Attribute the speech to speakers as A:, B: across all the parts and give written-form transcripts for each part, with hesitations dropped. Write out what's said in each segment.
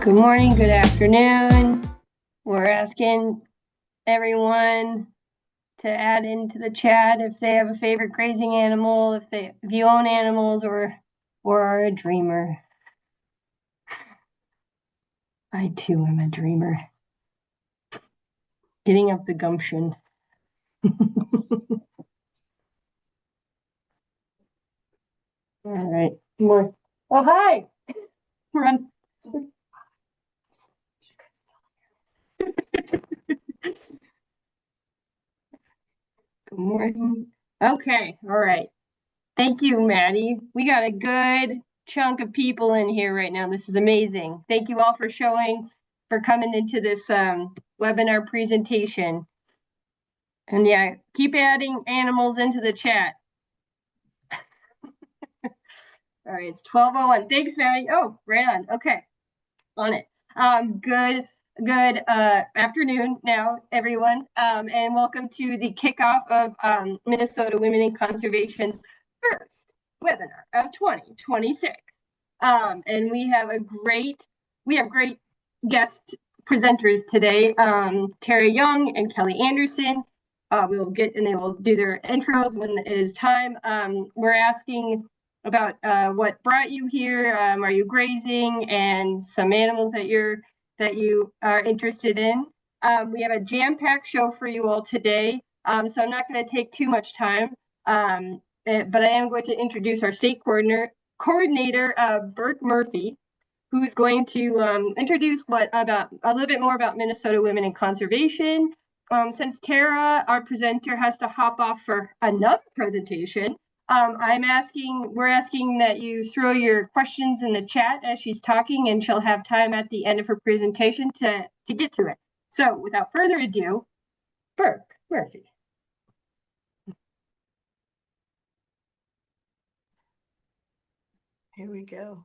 A: Good morning, good afternoon. We're asking everyone to add into the chat if they have a favorite grazing animal, if you own animals or are a dreamer. I too am a dreamer. Getting up the gumption. All right, more. Oh, hi. Run. Good morning. Okay, all right. Thank you, Maddie. We got a good chunk of people in here right now. This is amazing. Thank you all for coming into this webinar presentation. And yeah, keep adding animals into the chat. All right, it's 12:01. Thanks, Maddie. Oh, right on. Okay, on it. Good afternoon now, everyone, and welcome to the kickoff of Minnesota Women in Conservation's first webinar of 2026. And we have great guest presenters today, Tarah Young and Kelly Anderson. They will do their intros when it is time. We're asking about what brought you here. Are you grazing, and some animals that you are interested in. We have a jam-packed show for you all today, so I'm not going to take too much time, but I am going to introduce our state coordinator, Bert Murphy, who's going to introduce a little bit more about Minnesota Women in Conservation. Since Tarah, our presenter, has to hop off for another presentation, we're asking that you throw your questions in the chat as she's talking, and she'll have time at the end of her presentation to get to it. So without further ado, Bert Murphy.
B: Here we go.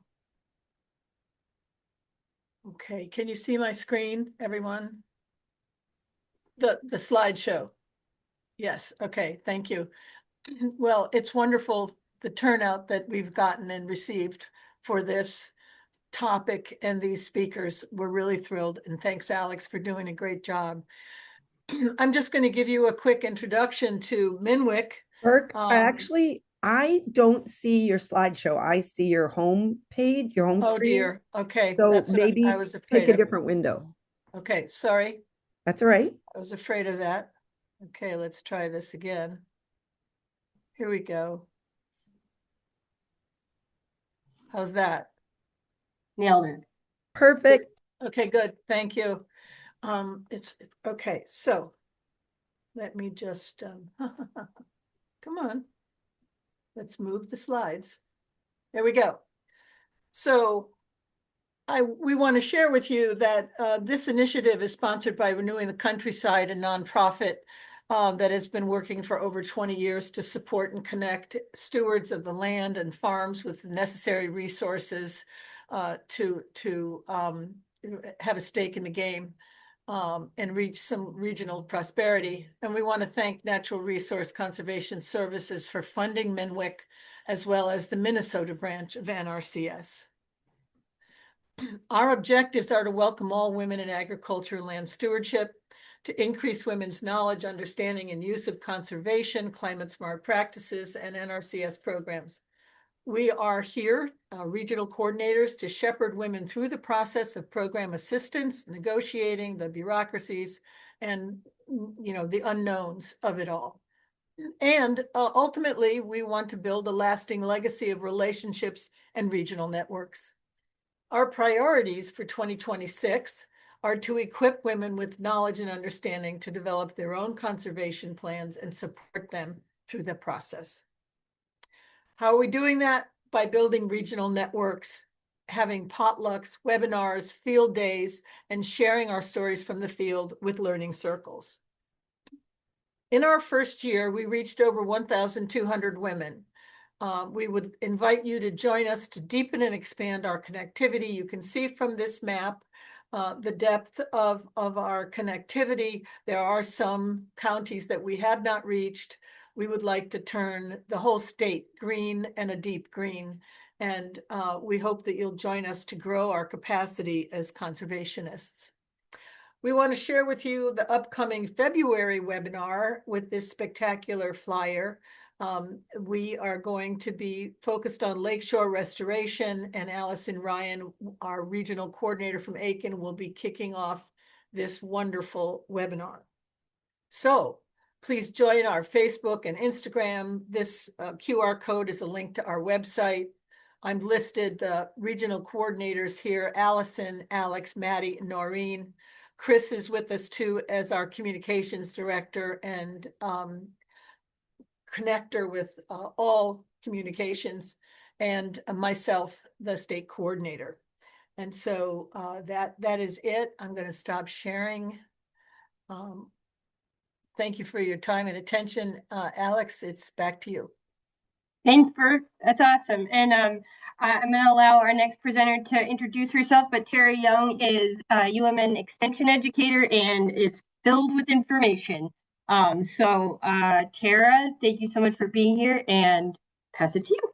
B: Okay, can you see my screen, everyone? The slideshow. Yes, okay, thank you. Well, it's wonderful, the turnout that we've gotten and received for this topic and these speakers. We're really thrilled, and thanks, Alex, for doing a great job. I'm just going to give you a quick introduction to MNWiC.
C: Burke, I don't see your slideshow. I see your home page, your home screen.
B: Oh dear. Okay.
C: So
B: that's
C: maybe
B: I was afraid
C: take a different window.
B: Okay, sorry.
C: That's all right.
B: I was afraid of that. Okay, let's try this again. Here we go. How's that?
A: Nailed it.
C: Perfect.
B: Okay, good. Thank you. It's okay. So let me just come on. Let's move the slides. There we go. So we want to share with you that this initiative is sponsored by Renewing the Countryside, a nonprofit that has been working for over 20 years to support and connect stewards of the land and farms with the necessary resources to have a stake in the game and reach some regional prosperity. And we want to thank Natural Resource Conservation Services for funding MNWiC, as well as the Minnesota branch of NRCS. Our objectives are to welcome all women in agriculture and land stewardship, to increase women's knowledge, understanding, and use of conservation, climate-smart practices, and NRCS programs. We are here, regional coordinators, to shepherd women through the process of program assistance, negotiating, the bureaucracies, and the unknowns of it all. And ultimately, we want to build a lasting legacy of relationships and regional networks. Our priorities for 2026 are to equip women with knowledge and understanding to develop their own conservation plans and support them through the process. How are we doing that? By building regional networks, having potlucks, webinars, field days, and sharing our stories from the field with learning circles. In our first year, we reached over 1,200 women. We would invite you to join us to deepen and expand our connectivity. You can see from this map the depth of our connectivity. There are some counties that we have not reached. We would like to turn the whole state green and a deep green. And we hope that you'll join us to grow our capacity as conservationists. We want to share with you the upcoming February webinar with this spectacular flyer. We are going to be focused on lakeshore restoration, and Allison Ryan, our regional coordinator from Aiken, will be kicking off this wonderful webinar. So please join our Facebook and Instagram. This QR code is a link to our website. I've listed the regional coordinators here: Allison, Alex, Maddie, and Noreen. Chris is with us too as our communications director and connector with all communications, and myself, the state coordinator. And so that is it. I'm going to stop sharing. Thank you for your time and attention. Alex, it's back to you.
A: Thanks, Bert. That's awesome. And I'm going to allow our next presenter to introduce herself, but Tarah Young is a UMN extension educator and is filled with information. Tarah, thank you so much for being here, and pass it to you.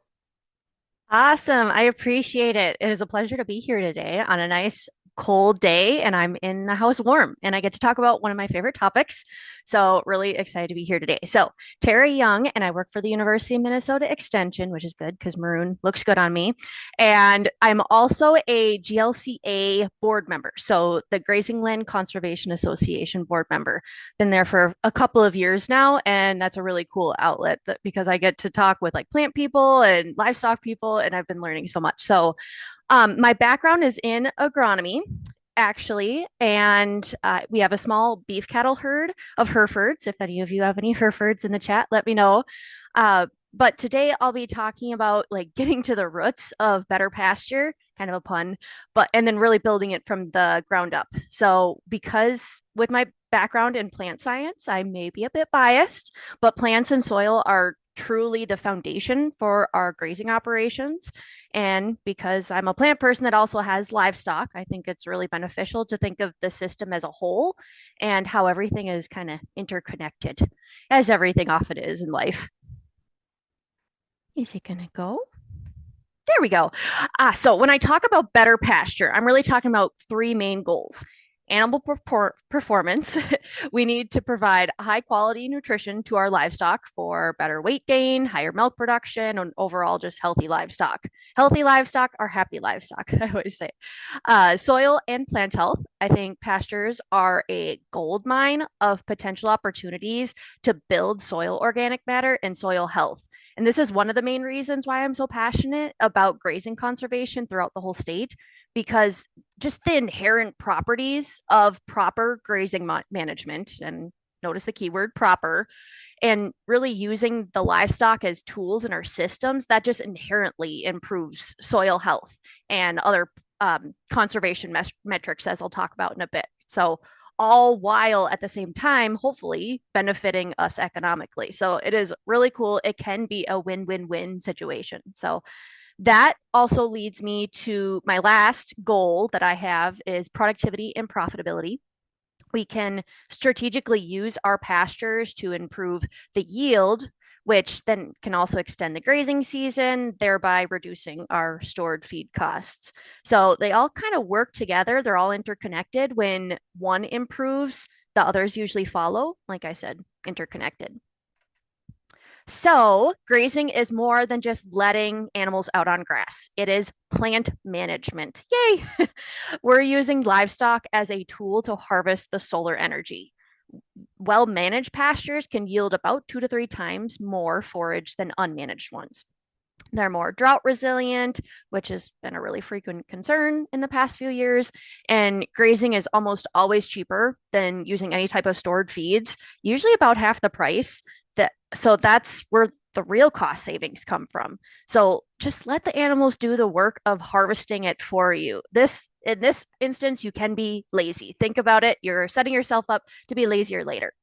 D: Awesome. I appreciate it. It is a pleasure to be here today on a nice cold day, and I'm in the house warm, and I get to talk about one of my favorite topics. So really excited to be here today. So Tarah Young, and I work for the University of Minnesota Extension, which is good because maroon looks good on me. And I'm also a GLCA board member. So the Grazing Land Conservation Association board member. Been there for a couple of years now, and that's a really cool outlet because I get to talk with like plant people and livestock people, and I've been learning so much. So my background is in agronomy, actually, and we have a small beef cattle herd of Herefords. If any of you have any Herefords in the chat, let me know. But today I'll be talking about like getting to the roots of better pasture, kind of a pun, and then really building it from the ground up. So because with my background in plant science, I may be a bit biased, but plants and soil are truly the foundation for our grazing operations. And because I'm a plant person that also has livestock, I think it's really beneficial to think of the system as a whole and how everything is kind of interconnected, as everything often is in life. Is it going to go? There we go. So when I talk about better pasture, I'm really talking about three main goals. Animal performance. We need to provide high quality nutrition to our livestock for better weight gain, higher milk production, and overall just healthy livestock. Healthy livestock are happy livestock, I always say. Soil and plant health. I think pastures are a gold mine of potential opportunities to build soil organic matter and soil health. And this is one of the main reasons why I'm so passionate about grazing conservation throughout the whole state, because just the inherent properties of proper grazing management, and notice the keyword proper, and really using the livestock as tools in our systems, that just inherently improves soil health and other conservation metrics, as I'll talk about in a bit. So all while at the same time, hopefully benefiting us economically. So it is really cool. It can be a win-win-win situation. So that also leads me to my last goal that I have is productivity and profitability. We can strategically use our pastures to improve the yield, which then can also extend the grazing season, thereby reducing our stored feed costs. So they all kind of work together. They're all interconnected. When one improves, the others usually follow. Like I said, interconnected. So grazing is more than just letting animals out on grass. It is plant management. Yay! We're using livestock as a tool to harvest the solar energy. Well-managed pastures can yield about 2 to 3 times more forage than unmanaged ones. They're more drought resilient, which has been a really frequent concern in the past few years. And grazing is almost always cheaper than using any type of stored feeds, usually about half the price. So that's where the real cost savings come from. So just let the animals do the work of harvesting it for you. In this instance, you can be lazy. Think about it. You're setting yourself up to be lazier later.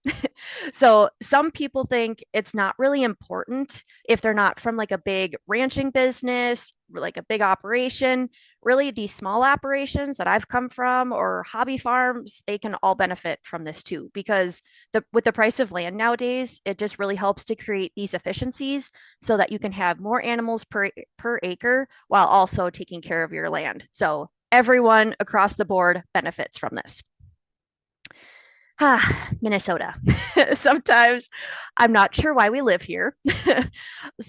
D: So some people think it's not really important if they're not from like a big ranching business, like a big operation. Really, these small operations that I've come from or hobby farms, they can all benefit from this too, because with the price of land nowadays, it just really helps to create these efficiencies efficiencies so that you can have more animals per acre while also taking care of your land. So everyone across the board benefits from this. Minnesota. Sometimes I'm not sure why we live here,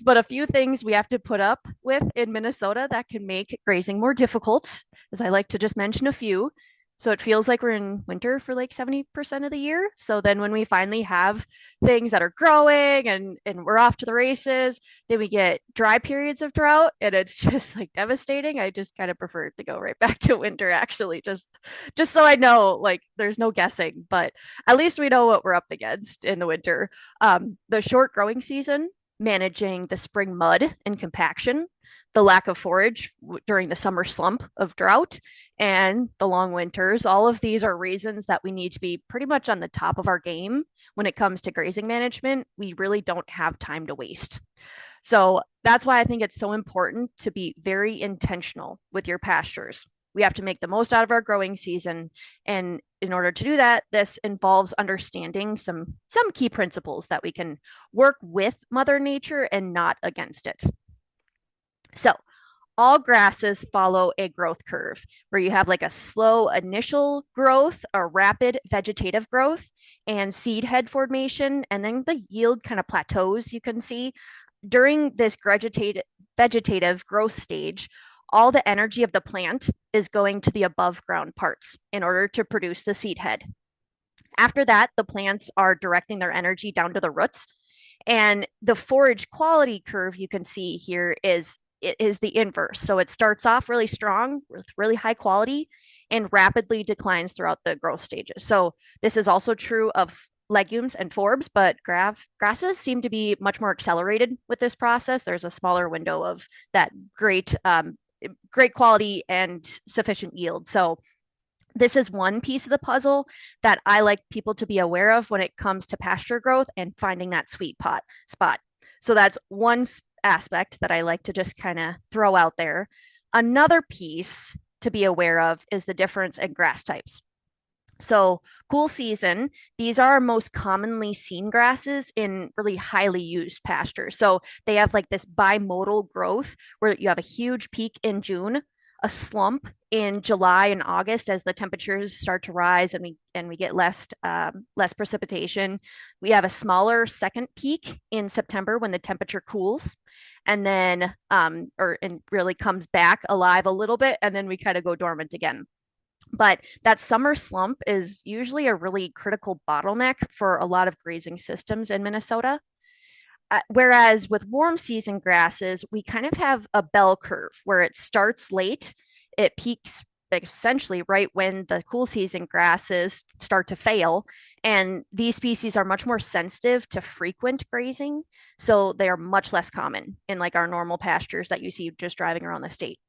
D: but a few things we have to put up with in Minnesota that can make grazing more difficult, as I like to just mention a few. So it feels like we're in winter for like 70% of the year. So then when we finally have things that are growing and we're off to the races, then we get dry periods of drought and it's just like devastating. I just kind of prefer to go right back to winter, actually, just so I know like there's no guessing, but at least we know what we're up against in the winter. The short growing season, managing the spring mud and compaction, the lack of forage during the summer slump of drought, and the long winters. All of these are reasons that we need to be pretty much on the top of our game when it comes to grazing management. We really don't have time to waste. So that's why I think it's so important to be very intentional with your pastures. We have to make the most out of our growing season. And in order to do that, this involves understanding some key principles that we can work with Mother Nature and not against it. So all grasses follow a growth curve where you have like a slow initial growth, a rapid vegetative growth, and seed head formation. And then the yield kind of plateaus, you can see. During this vegetative growth stage, all the energy of the plant is going to the above ground parts in order to produce the seed head. After that, the plants are directing their energy down to the roots. And the forage quality curve you can see here is the inverse. So it starts off really strong with really high quality and rapidly declines throughout the growth stages. So this is also true of legumes and forbs, but grasses seem to be much more accelerated with this process. There's a smaller window of that great quality and sufficient yield. So this is one piece of the puzzle that I like people to be aware of when it comes to pasture growth and finding that sweet spot. So that's one aspect that I like to just kind of throw out there. Another piece to be aware of is the difference in grass types. So cool season, these are most commonly seen grasses in really highly used pastures. So they have like this bimodal growth where you have a huge peak in June, a slump in July and August as the temperatures start to rise and we get less precipitation. We have a smaller second peak in September when the temperature cools, and then and really comes back alive a little bit, and then we kind of go dormant again. But that summer slump is usually a really critical bottleneck for a lot of grazing systems in Minnesota. Whereas with warm season grasses, we kind of have a bell curve where it starts late, it peaks essentially right when the cool season grasses start to fail. And these species are much more sensitive to frequent grazing. So they are much less common in like our normal pastures that you see just driving around the state.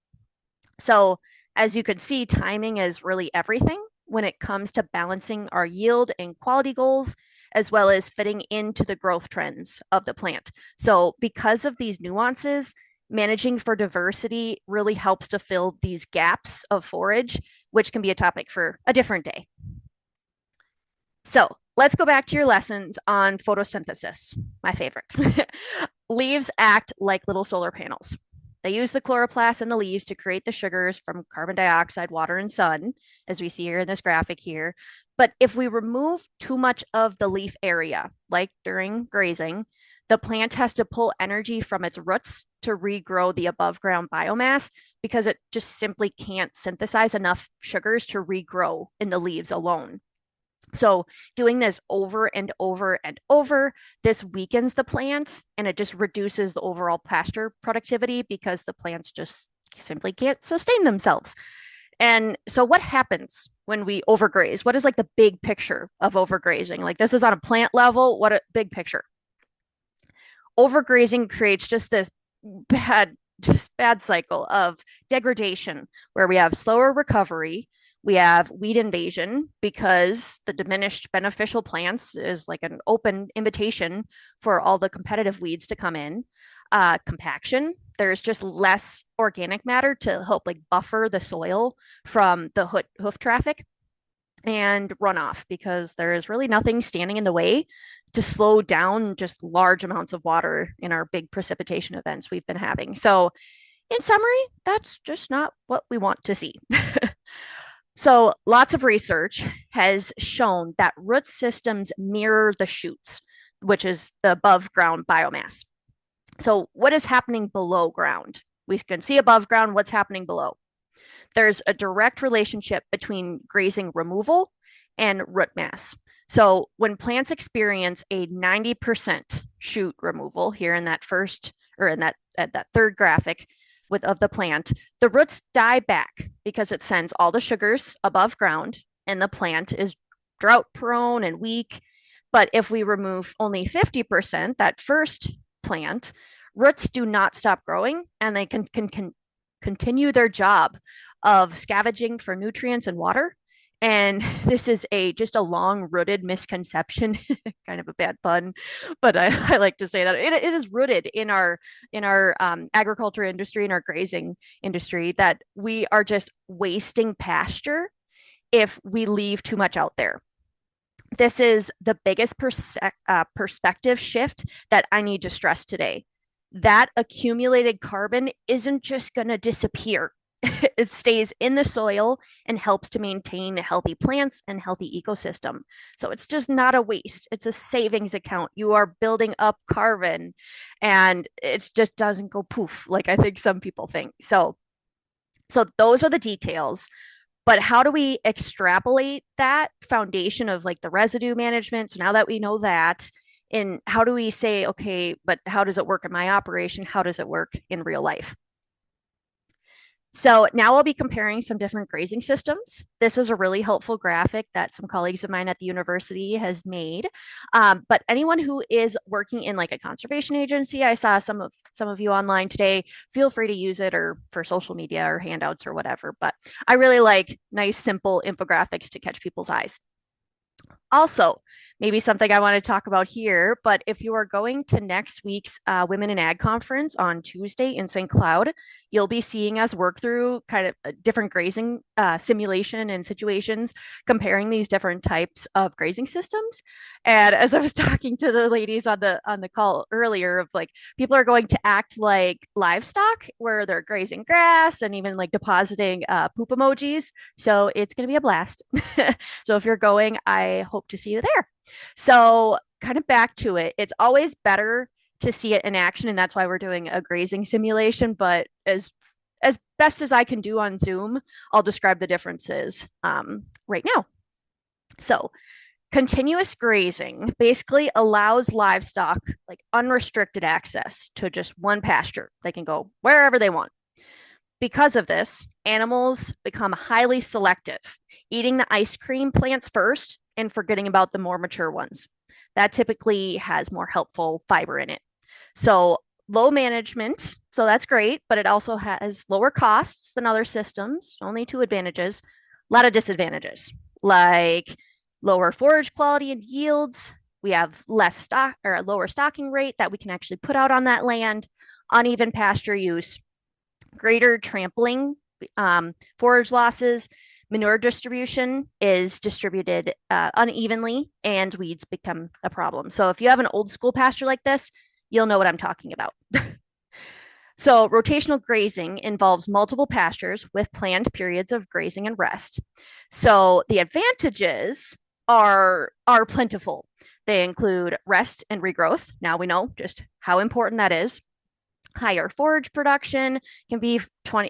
D: So as you can see, timing is really everything when it comes to balancing our yield and quality goals, as well as fitting into the growth trends of the plant. So because of these nuances, managing for diversity really helps to fill these gaps of forage, which can be a topic for a different day. So let's go back to your lessons on photosynthesis, my favorite. Leaves act like little solar panels. They use the chloroplasts in the leaves to create the sugars from carbon dioxide, water, and sun, as we see here in this graphic here. But if we remove too much of the leaf area, like during grazing, the plant has to pull energy from its roots to regrow the above ground biomass because it just simply can't synthesize enough sugars to regrow in the leaves alone. So doing this over and over and over, this weakens the plant and it just reduces the overall pasture productivity because the plants just simply can't sustain themselves. And so what happens when we overgraze? What is like the big picture of overgrazing? Like this is on a plant level, what a big picture. Overgrazing creates just this bad cycle of degradation where we have slower recovery. We have weed invasion because the diminished beneficial plants is like an open invitation for all the competitive weeds to come in. Compaction, there's just less organic matter to help like buffer the soil from the hoof traffic. and runoff, because there is really nothing standing in the way to slow down just large amounts of water in our big precipitation events we've been having. So, in summary, that's just not what we want to see. So, lots of research has shown that root systems mirror the shoots, which is the above ground biomass. So, what is happening below ground? We can see above ground what's happening below. There's a direct relationship between grazing removal and root mass. So, when plants experience a 90% shoot removal here in that first, or in that third graphic, of the plant, the roots die back because it sends all the sugars above ground and the plant is drought prone and weak. But if we remove only 50%, that first plant, roots do not stop growing and they can continue their job of scavenging for nutrients and water. And this is just a long-rooted misconception, kind of a bad pun, but I like to say that it is rooted in our agriculture industry, in our grazing industry, that we are just wasting pasture if we leave too much out there. This is the biggest perspective shift that I need to stress today. That accumulated carbon isn't just going to disappear. It stays in the soil and helps to maintain healthy plants and healthy ecosystem. So it's just not a waste. It's a savings account. You are building up carbon and it just doesn't go poof like I think some people think. So those are the details. But how do we extrapolate that foundation of like the residue management? So now that we know that, and how do we say, okay, but how does it work in my operation? How does it work in real life? So now I'll be comparing some different grazing systems. This is a really helpful graphic that some colleagues of mine at the university has made. But anyone who is working in like a conservation agency, I saw some of you online today, feel free to use it or for social media or handouts or whatever. But I really like nice, simple infographics to catch people's eyes. Also, maybe something I want to talk about here, but if you are going to next week's Women in Ag conference on Tuesday in St. Cloud, you'll be seeing us work through kind of a different grazing simulation and situations, comparing these different types of grazing systems. And as I was talking to the ladies on the call earlier, of like, people are going to act like livestock where they're grazing grass and even like depositing poop emojis. So it's going to be a blast. So if you're going, I hope to see you there. So kind of back to it, it's always better to see it in action, and that's why we're doing a grazing simulation. But as best as I can do on Zoom, I'll describe the differences right now. So continuous grazing basically allows livestock like unrestricted access to just one pasture. They can go wherever they want. Because of this, animals become highly selective, eating the ice cream plants first and forgetting about the more mature ones. That typically has more helpful fiber in it. So low management, so that's great, but it also has lower costs than other systems. Only two advantages, a lot of disadvantages, like lower forage quality and yields. We have less stock or a lower stocking rate that we can actually put out on that land, uneven pasture use, greater trampling, forage losses. Manure distribution is distributed unevenly and weeds become a problem. So if you have an old school pasture like this, you'll know what I'm talking about. So rotational grazing involves multiple pastures with planned periods of grazing and rest. So the advantages are plentiful. They include rest and regrowth. Now we know just how important that is. Higher forage production can be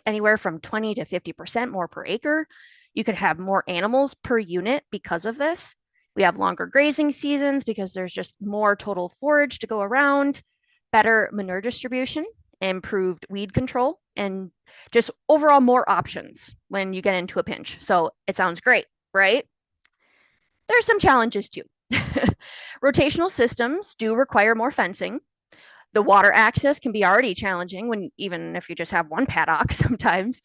D: anywhere from 20 to 50% more per acre. You could have more animals per unit because of this. We have longer grazing seasons because there's just more total forage to go around, better manure distribution, improved weed control, and just overall more options when you get into a pinch. So it sounds great, right? There's some challenges too. Rotational systems do require more fencing. The water access can be already challenging even if you just have one paddock sometimes.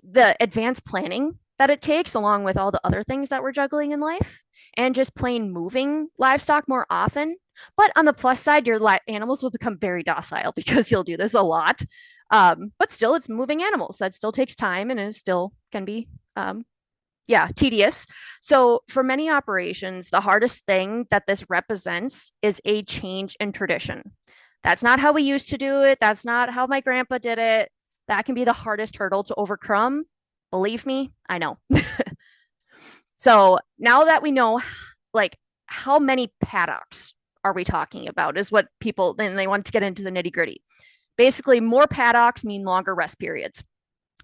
D: The advanced planning that it takes, along with all the other things that we're juggling in life, and just plain moving livestock more often. But on the plus side, your animals will become very docile because you'll do this a lot. But still, it's moving animals. That still takes time and it still can be, yeah, tedious. So for many operations, the hardest thing that this represents is a change in tradition. That's not how we used to do it. That's not how my grandpa did it. That can be the hardest hurdle to overcome. Believe me, I know. So now that we know, like, how many paddocks are we talking about is what people, then they want to get into the nitty gritty. Basically, more paddocks mean longer rest periods.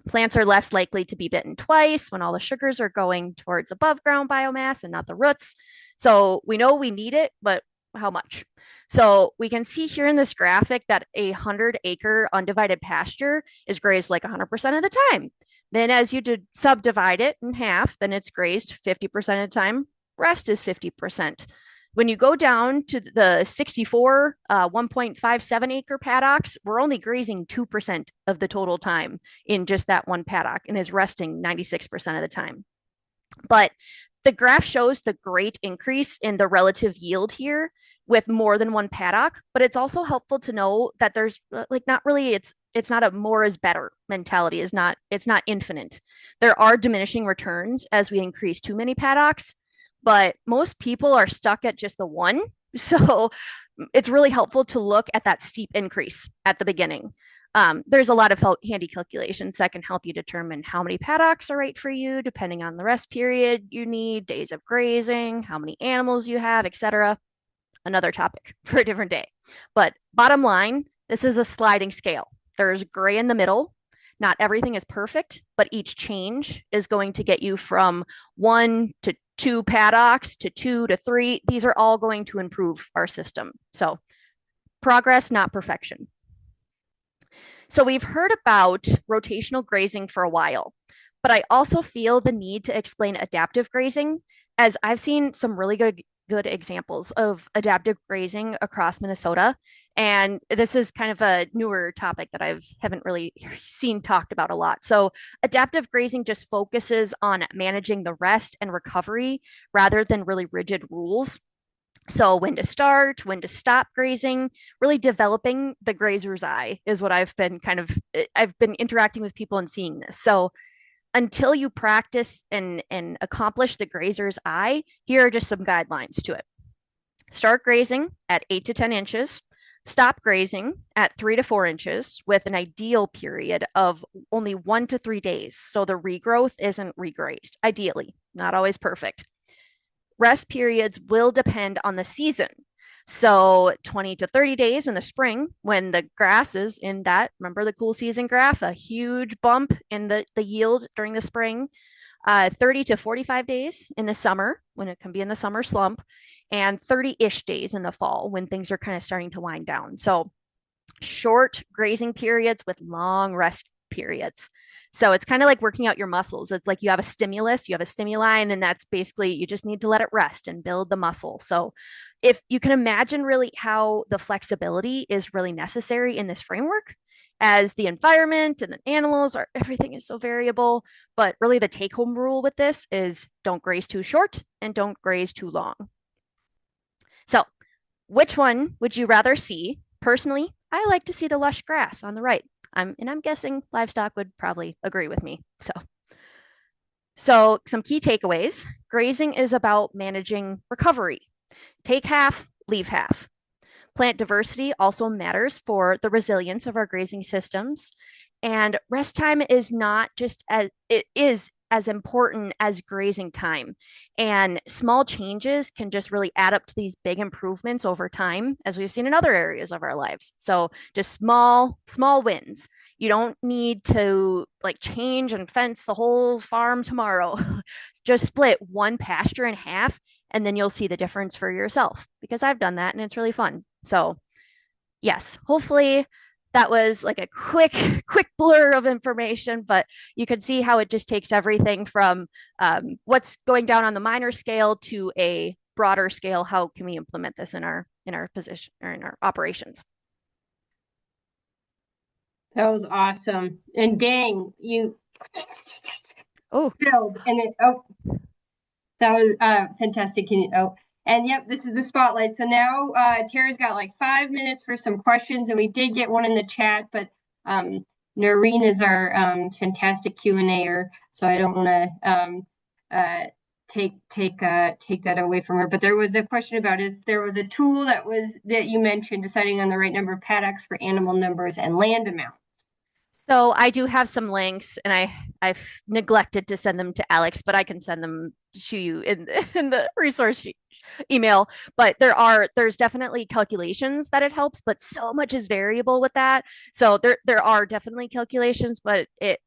D: Plants are less likely to be bitten twice when all the sugars are going towards above ground biomass and not the roots. So we know we need it, but how much? So we can see here in this graphic that a 100-acre undivided pasture is grazed like 100% of the time. Then as you subdivide it in half, then it's grazed 50% of the time. Rest is 50%. When you go down to the 64 1.57 acre paddocks, we're only grazing 2% of the total time in just that one paddock and is resting 96% of the time. But the graph shows the great increase in the relative yield here with more than one paddock, but it's also helpful to know that there's like not really, it's not a more is better mentality. It's not infinite. There are diminishing returns as we increase too many paddocks, but most people are stuck at just the one. So it's really helpful to look at that steep increase at the beginning. There's a lot of handy calculations that can help you determine how many paddocks are right for you, depending on the rest period you need, days of grazing, how many animals you have, etc. Another topic for a different day. But bottom line, this is a sliding scale. There's gray in the middle. Not everything is perfect, but each change is going to get you from 1 to 2 paddocks to 2 to 3. These are all going to improve our system. So progress, not perfection. So we've heard about rotational grazing for a while, but I also feel the need to explain adaptive grazing, as I've seen some really good examples of adaptive grazing across Minnesota. And this is kind of a newer topic that I haven't really seen talked about a lot. So adaptive grazing just focuses on managing the rest and recovery rather than really rigid rules. So when to start, when to stop grazing, really developing the grazer's eye is what I've been interacting with people and seeing this. So until you practice and accomplish the grazer's eye, here are just some guidelines to it. Start grazing at 8 to 10 inches. Stop grazing at 3 to 4 inches with an ideal period of only 1 to 3 days. So the regrowth isn't regrazed, ideally, not always perfect. Rest periods will depend on the season. So 20 to 30 days in the spring when the grass is in that, remember the cool season graph, a huge bump in the yield during the spring, 30 to 45 days in the summer when it can be in the summer slump, and 30-ish days in the fall when things are kind of starting to wind down. So short grazing periods with long rest periods. So it's kind of like working out your muscles. It's like you have a stimulus, you have a stimuli, and then that's basically, you just need to let it rest and build the muscle. So if you can imagine really how the flexibility is really necessary in this framework, as the environment and the animals are, everything is so variable. But really the take home rule with this is don't graze too short and don't graze too long. So which one would you rather see? Personally, I like to see the lush grass on the right. I'm guessing livestock would probably agree with me. So some key takeaways. Grazing is about managing recovery. Take half, leave half. Plant diversity also matters for the resilience of our grazing systems. And rest time is not just as, it is as important as grazing time. And small changes can just really add up to these big improvements over time, as we've seen in other areas of our lives. So just small wins. You don't need to like change and fence the whole farm tomorrow. Just split one pasture in half, and then you'll see the difference for yourself, because I've done that and it's really fun. So yes, hopefully that was like a quick blur of information, but you can see how it just takes everything from what's going down on the minor scale to a broader scale. How can we implement this in our position or in our operations?
A: That was awesome. And dang, you filled and it that was fantastic. And yep, this is the spotlight. So now Tara's got like 5 minutes for some questions, and we did get one in the chat, but Noreen is our fantastic Q&A-er, so I don't want to take that away from her. But there was a question about if there was a tool that you mentioned deciding on the right number of paddocks for animal numbers and land amount.
D: So I do have some links, and I've neglected to send them to Alex, but I can send them to you in in the resource email. But there's definitely calculations that it helps, but so much is variable with that. So there are definitely calculations, but it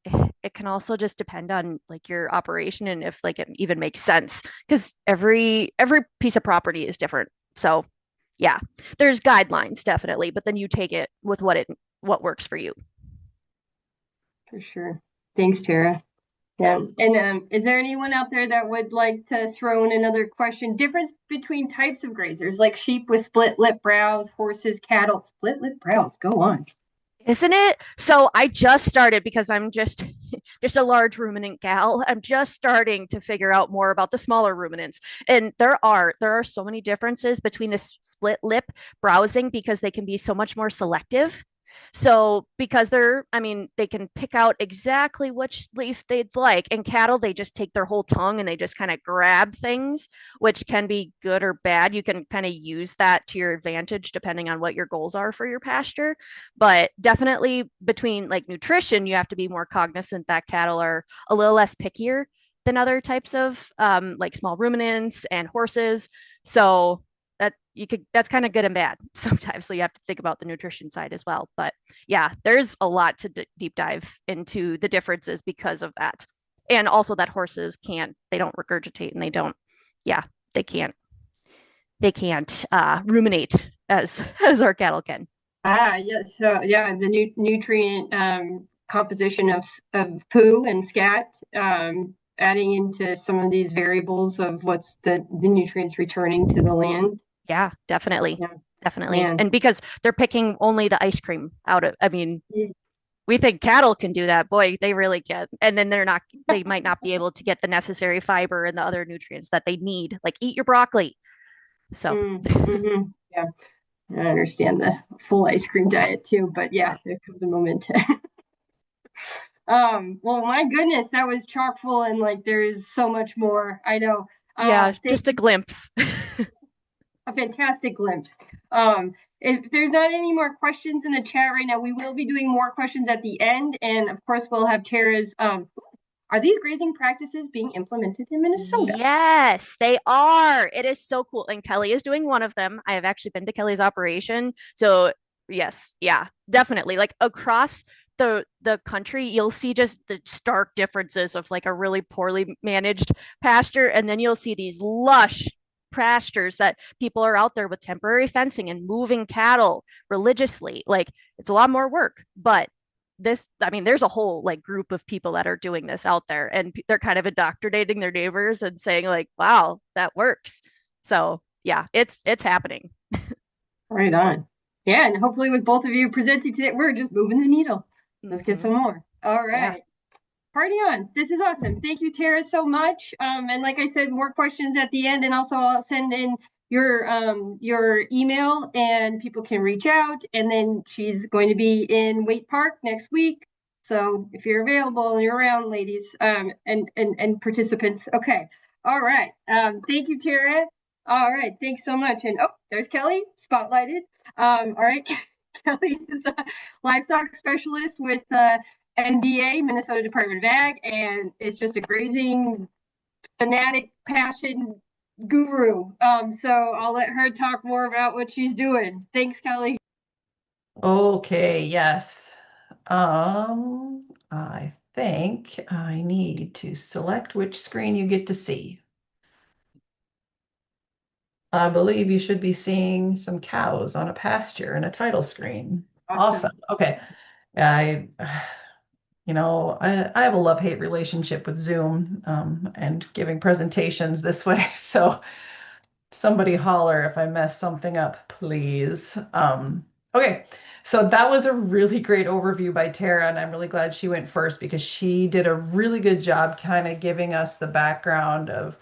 D: can also just depend on like your operation and if like it even makes sense because every piece of property is different. So yeah, there's guidelines definitely, but then you take it with what works for you.
A: For sure. Thanks, Tara. Yeah. And is there anyone out there that would like to throw in another question? Difference between types of grazers, like sheep with split lip brows, horses, cattle, split lip brows. Go on.
D: Isn't it? So I just started because I'm just a large ruminant gal. I'm just starting to figure out more about the smaller ruminants. And there are so many differences between this split lip browsing because they can be so much more selective. So because I mean, they can pick out exactly which leaf they'd like. In cattle, they just take their whole tongue and they just kind of grab things, which can be good or bad. You can kind of use that to your advantage depending on what your goals are for your pasture. But definitely between like nutrition, you have to be more cognizant that cattle are a little less pickier than other types of like small ruminants and horses. So that's kind of good and bad sometimes. So you have to think about the nutrition side as well. But yeah, there's a lot to deep dive into the differences because of that. And also that horses they don't regurgitate and yeah, they can't ruminate as our cattle can.
A: Yes. So yeah, the nutrient composition of poo and scat, adding into some of these variables of what's the nutrients returning to the land.
D: Yeah, definitely.
A: Yeah.
D: Definitely.
A: Man.
D: And because they're picking only the ice cream I mean,
A: Yeah.
D: we think cattle can do that. Boy, they really can. And then they might not be able to get the necessary fiber and the other nutrients that they need, like eat your broccoli. So,
A: Yeah, I understand the full ice cream diet too, but yeah, there comes a moment. Well, my goodness, that was chock full, and like there's so much more. I know.
D: Yeah, just a glimpse.
A: A fantastic glimpse. If there's not any more questions in the chat right now, we will be doing more questions at the end. And of course, we'll have Tara's. Are these grazing practices being implemented in Minnesota?
D: Yes, they are. It is so cool. And Kelly is doing one of them. I have actually been to Kelly's operation. So, yes, yeah, definitely. Like across the country, you'll see just the stark differences of like a really poorly managed pasture, and then you'll see these lush pastures that people are out there with temporary fencing and moving cattle religiously. Like it's a lot more work, but I mean, there's a whole like group of people that are doing this out there and they're kind of indoctrinating their neighbors and saying like, wow, that works. So yeah, it's happening.
A: Right on. Yeah, and hopefully with both of you presenting today, we're just moving the needle. Let's get some more. All right. Yeah. Party on. This is awesome. Thank you, Tara, so much. And like I said, more questions at the end, and also I'll send in your email and people can reach out. And then she's going to be in Waite Park next week. So if you're available and you're around, ladies, and participants. Okay. All right. Thank you, Tara. All right. Thanks so much. And there's Kelly, spotlighted. All right. Kelly is a livestock specialist with MDA, Minnesota Department of Ag, and it's just a grazing fanatic passion guru. So I'll let her talk more about what she's doing. Thanks, Kelly.
E: Okay, yes. I think I need to select which screen you get to see. I believe you should be seeing some cows on a pasture in a title screen. Awesome. Okay. I have a love-hate relationship with Zoom and giving presentations this way. So somebody holler if I mess something up, please. Okay, so that was a really great overview by Tara, and I'm really glad she went first because she did a really good job kind of giving us the background of,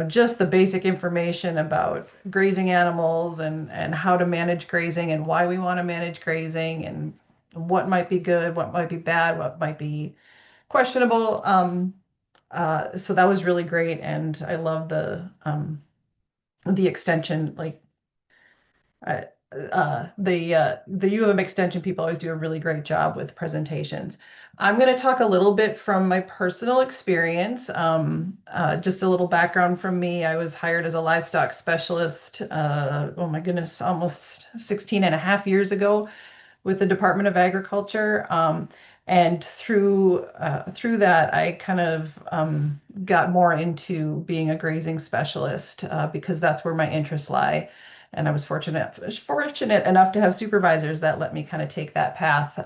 E: just the basic information about grazing animals and how to manage grazing and why we want to manage grazing and what might be good, what might be bad, what might be questionable. so that was really great, and I love the extension, like uh, the U of M extension people always do a really great job with presentations. I'm going to talk a little bit from my personal experience. Just a little background from me. I was hired as a livestock specialist, oh my goodness, almost 16 and a half years ago with the Department of Agriculture. And through that, I kind of got more into being a grazing specialist because that's where my interests lie. And I was fortunate enough to have supervisors that let me kind of take that path.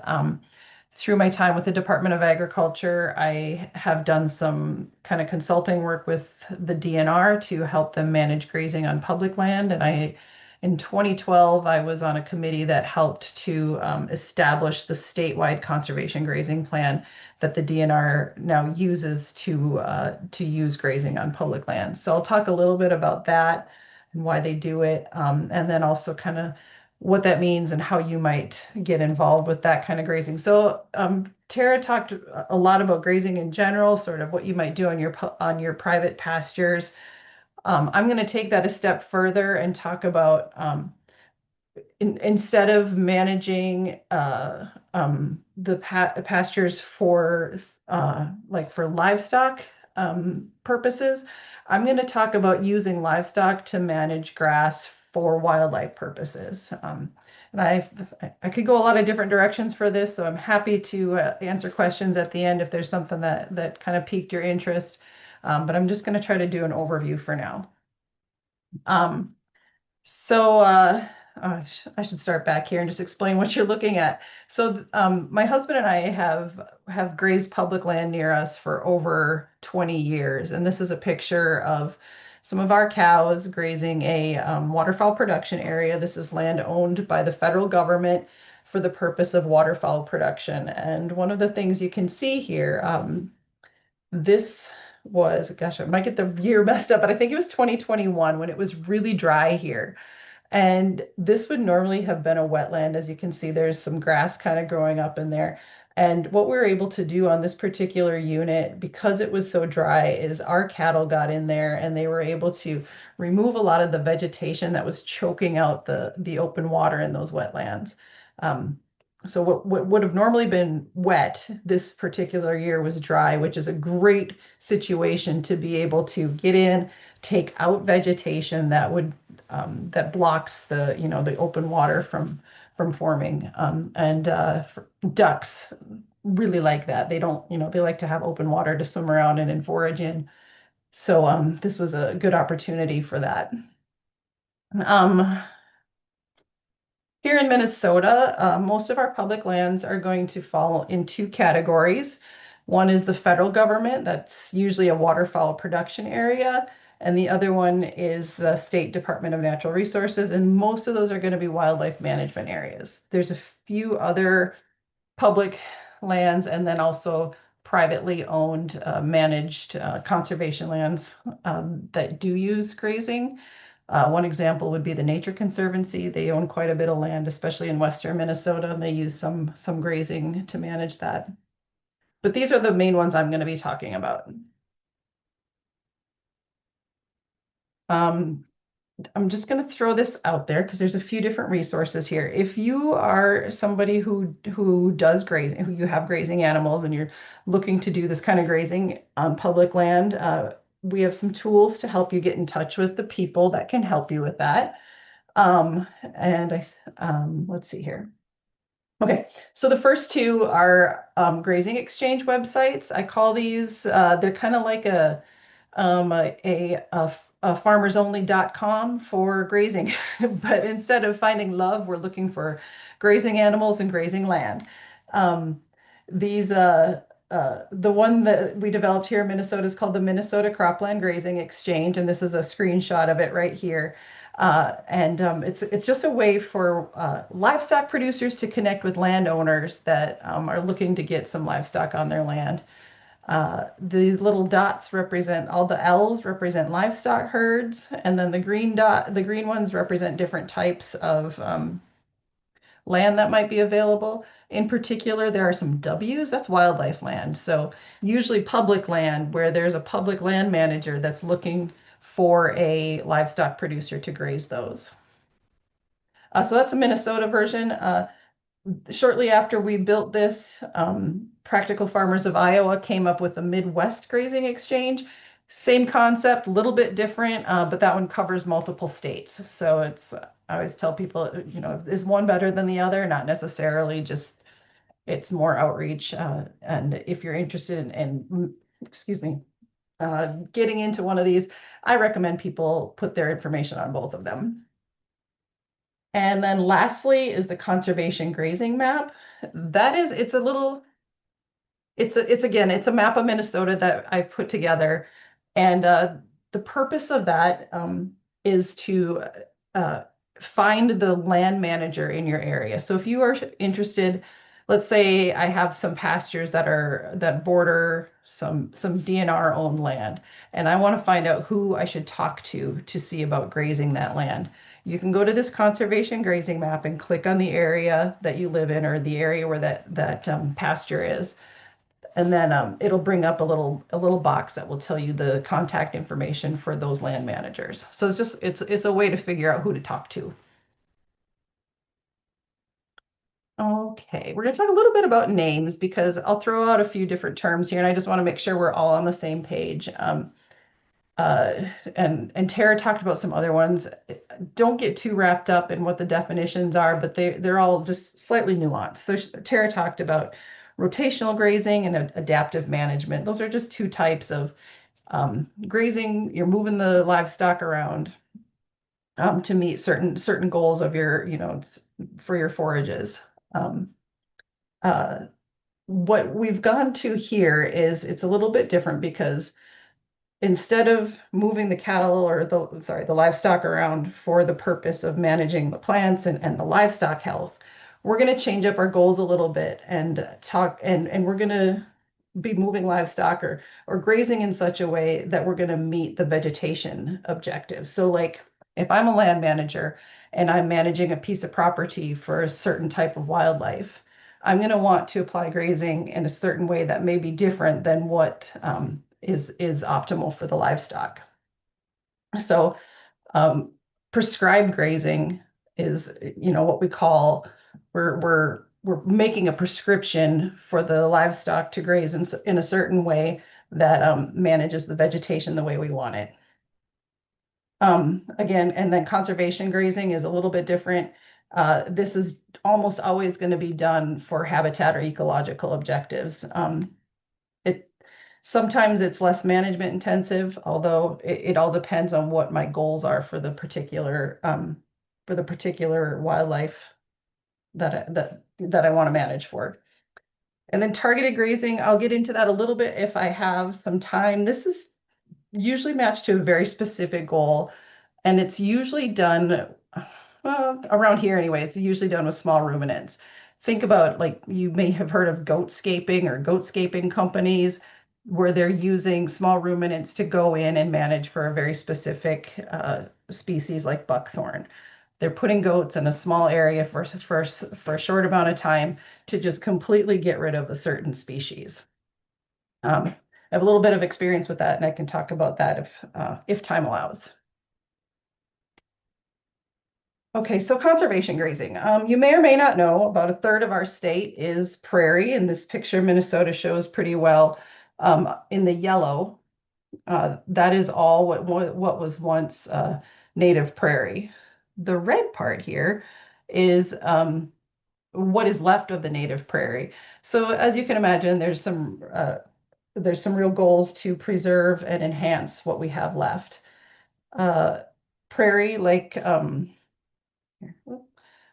E: Through my time with the Department of Agriculture, I have done some kind of consulting work with the DNR to help them manage grazing on public land. And in 2012, I was on a committee that helped to establish the statewide conservation grazing plan that the DNR now uses to use grazing on public land. So I'll talk a little bit about that and why they do it, and then also kind of what that means and how you might get involved with that kind of grazing. So Tarah talked a lot about grazing in general, sort of what you might do on your private pastures. I'm going to take that a step further and talk about instead of managing the pastures for like for livestock purposes, I'm going to talk about using livestock to manage grass for wildlife purposes. And I could go a lot of different directions for this, so I'm happy to answer questions at the end if there's something that kind of piqued your interest. But I'm just going to try to do an overview for now. So I should start back here and just explain what you're looking at. So my husband and I have grazed public land near us for over 20 years. And this is a picture of some of our cows grazing a waterfowl production area. This is land owned by the federal government for the purpose of waterfowl production. And one of the things you can see here, this was, gosh, I might get the year messed up, but I think it was 2021 when it was really dry here. And this would normally have been a wetland. As you can see, there's some grass kind of growing up in there. And what we were able to do on this particular unit, because it was so dry, is our cattle got in there and they were able to remove a lot of the vegetation that was choking out the open water in those wetlands. So what would have normally been wet this particular year was dry, which is a great situation to be able to get in, take out vegetation that would that blocks the open water from forming. Ducks really like that. They don't, they like to have open water to swim around in and forage in. So this was a good opportunity for that. Here in Minnesota, most of our public lands are going to fall in two categories. One is the federal government, that's usually a waterfowl production area, and the other one is the State Department of Natural Resources, and most of those are going to be wildlife management areas. There's a few other public lands and then also privately owned, managed conservation lands that do use grazing. One example would be the Nature Conservancy. They own quite a bit of land, especially in western Minnesota, and they use some grazing to manage that. But these are the main ones I'm going to be talking about. I'm just going to throw this out there because there's a few different resources here. If you are somebody who does grazing, who you have grazing animals and you're looking to do this kind of grazing on public land, we have some tools to help you get in touch with the people that can help you with that. Let's see here. Okay, so the first two are grazing exchange websites. I call these, they're kind of like a farmersonly.com for grazing, but instead of finding love, we're looking for grazing animals and grazing land. The one that we developed here in Minnesota is called the Minnesota Cropland Grazing Exchange, and this is a screenshot of it right here. It's just a way for livestock producers to connect with landowners that are looking to get some livestock on their land. These little dots represent, all the L's represent livestock herds, and then the green ones represent different types of land that might be available. In particular, there are some Ws, that's wildlife land. So usually public land where there's a public land manager that's looking for a livestock producer to graze those. So that's the Minnesota version. Shortly after we built this, Practical Farmers of Iowa came up with the Midwest Grazing Exchange. Same concept, a little bit different, but that one covers multiple states. So I always tell people, you know, is one better than the other? Not necessarily, just it's more outreach. And if you're interested in excuse me, getting into one of these, I recommend people put their information on both of them. And then lastly is the conservation grazing map. It's a map of Minnesota that I've put together. And the purpose of that is to find the land manager in your area. So if you are interested, let's say I have some pastures that border some DNR owned land, and I want to find out who I should talk to see about grazing that land. You can go to this conservation grazing map and click on the area that you live in or the area where that pasture is. And then it'll bring up a little box that will tell you the contact information for those land managers. So it's a way to figure out who to talk to. Okay, we're going to talk a little bit about names because I'll throw out a few different terms here, and I just want to make sure we're all on the same page. And Tarah talked about some other ones. Don't get too wrapped up in what the definitions are, but they're all just slightly nuanced. So Tarah talked about rotational grazing and adaptive management. Those are just two types of grazing. You're moving the livestock around to meet certain goals of your, for your forages. What we've gone to here is it's a little bit different because instead of moving the cattle or the livestock around for the purpose of managing the plants and the livestock health, we're going to change up our goals a little bit and we're going to be moving livestock or grazing in such a way that we're going to meet the vegetation objectives. So like if I'm a land manager and I'm managing a piece of property for a certain type of wildlife, I'm going to want to apply grazing in a certain way that may be different than what is optimal for the livestock. So prescribed grazing is, what we call, we're making a prescription for the livestock to graze in a certain way that manages the vegetation the way we want it. Again, and then conservation grazing is a little bit different. This is almost always going to be done for habitat or ecological objectives. Sometimes it's less management intensive, although it all depends on what my goals are for the particular wildlife that I want to manage for. And then targeted grazing, I'll get into that a little bit if I have some time. This is usually matched to a very specific goal, and it's usually done, around here anyway, it's usually done with small ruminants. Think about, like, you may have heard of goatscaping or goatscaping companies where they're using small ruminants to go in and manage for a very specific species like buckthorn. They're putting goats in a small area for a short amount of time to just completely get rid of a certain species. I have a little bit of experience with that, and I can talk about that if time allows. Okay, so conservation grazing. You may or may not know about a third of our state is prairie, and this picture Minnesota shows pretty well. In the yellow, that is all what was once native prairie. The red part here is what is left of the native prairie. So as you can imagine, there's some real goals to preserve and enhance what we have left. Prairie, like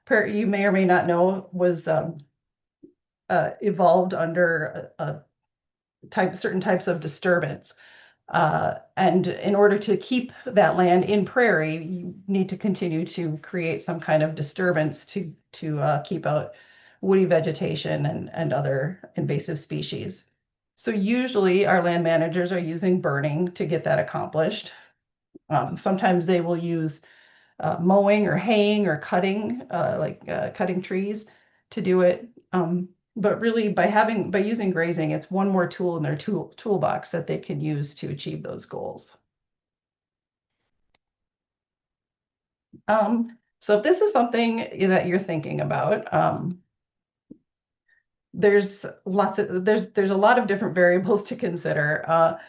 E: prairie, you may or may not know, was evolved under certain types of disturbance. And in order to keep that land in prairie, you need to continue to create some kind of disturbance to keep out woody vegetation and other invasive species. So usually our land managers are using burning to get that accomplished. Sometimes they will use mowing or haying or cutting, cutting trees to do it. But really by using grazing, it's one more tool in their toolbox that they can use to achieve those goals. So if this is something that you're thinking about, there's a lot of different variables to consider.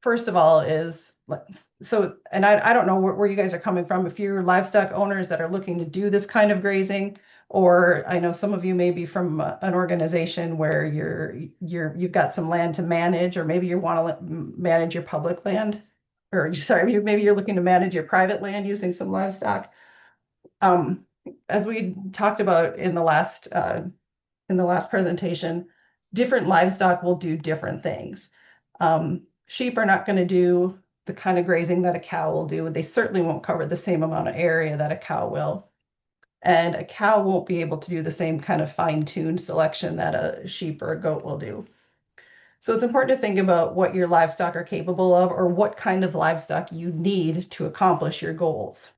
E: First of all is and I don't know where you guys are coming from. If you're livestock owners that are looking to do this kind of grazing, or I know some of you may be from an organization where you've got some land to manage, or maybe you want to manage your public land, or sorry, maybe you're looking to manage your private land using some livestock. As we talked about in the last presentation, different livestock will do different things. Sheep are not going to do the kind of grazing that a cow will do. They certainly won't cover the same amount of area that a cow will. And a cow won't be able to do the same kind of fine-tuned selection that a sheep or a goat will do. So it's important to think about what your livestock are capable of, or what kind of livestock you need to accomplish your goals.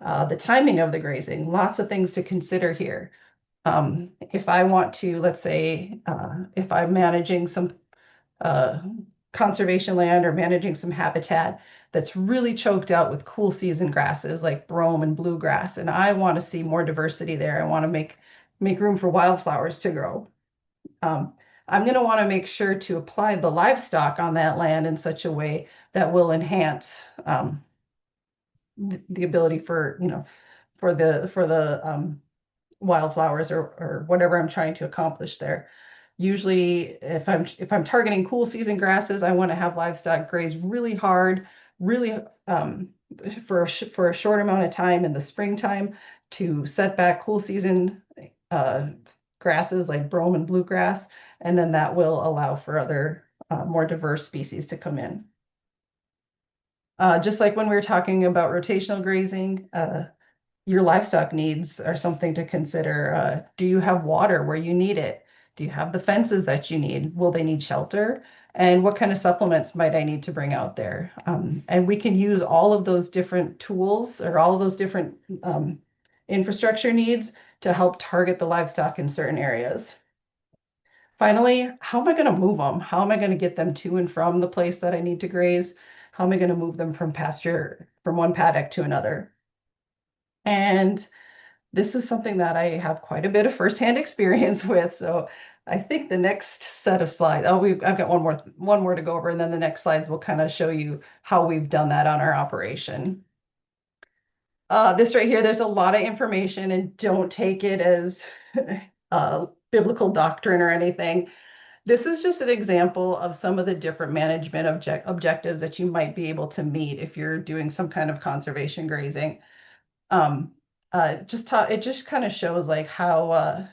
E: The timing of the grazing, lots of things to consider here. If I want to, let's say, if I'm managing some conservation land or managing some habitat that's really choked out with cool season grasses like brome and bluegrass, and I want to see more diversity there, I want to make room for wildflowers to grow. I'm going to want to make sure to apply the livestock on that land in such a way that will enhance the ability for the wildflowers or whatever I'm trying to accomplish there. Usually, if I'm targeting cool season grasses, I want to have livestock graze really hard, really for a short amount of time in the springtime to set back cool season grasses like brome and bluegrass, and then that will allow for other more diverse species to come in. Just like when we were talking about rotational grazing, your livestock needs are something to consider. Do you have water where you need it? Do you have the fences that you need? Will they need shelter? And what kind of supplements might I need to bring out there? And we can use all of those different tools or all of those different infrastructure needs to help target the livestock in certain areas. Finally, how am I going to move them? How am I going to get them to and from the place that I need to graze? How am I going to move them from pasture, from one paddock to another? And this is something that I have quite a bit of firsthand experience with. So I think the next set of slides, I've got one more to go over, and then the next slides will kind of show you how we've done that on our operation. This right here, there's a lot of information, and don't take it as biblical doctrine or anything. This is just an example of some of the different management objectives that you might be able to meet if you're doing some kind of conservation grazing. It just kind of shows like how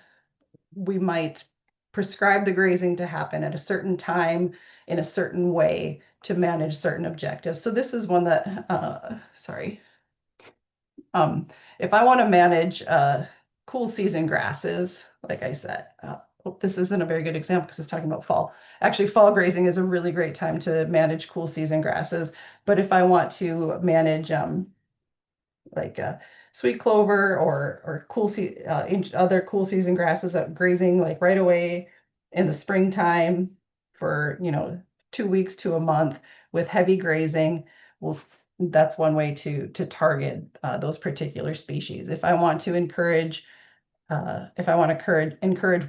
E: we might prescribe the grazing to happen at a certain time in a certain way to manage certain objectives. So this is one that, if I want to manage cool season grasses, like I said, this isn't a very good example because it's talking about fall. Actually, fall grazing is a really great time to manage cool season grasses. But if I want to manage sweet clover or other cool season grasses that grazing like right away in the springtime for 2 weeks to a month with heavy grazing, well, that's one way to target those particular species. If I want to encourage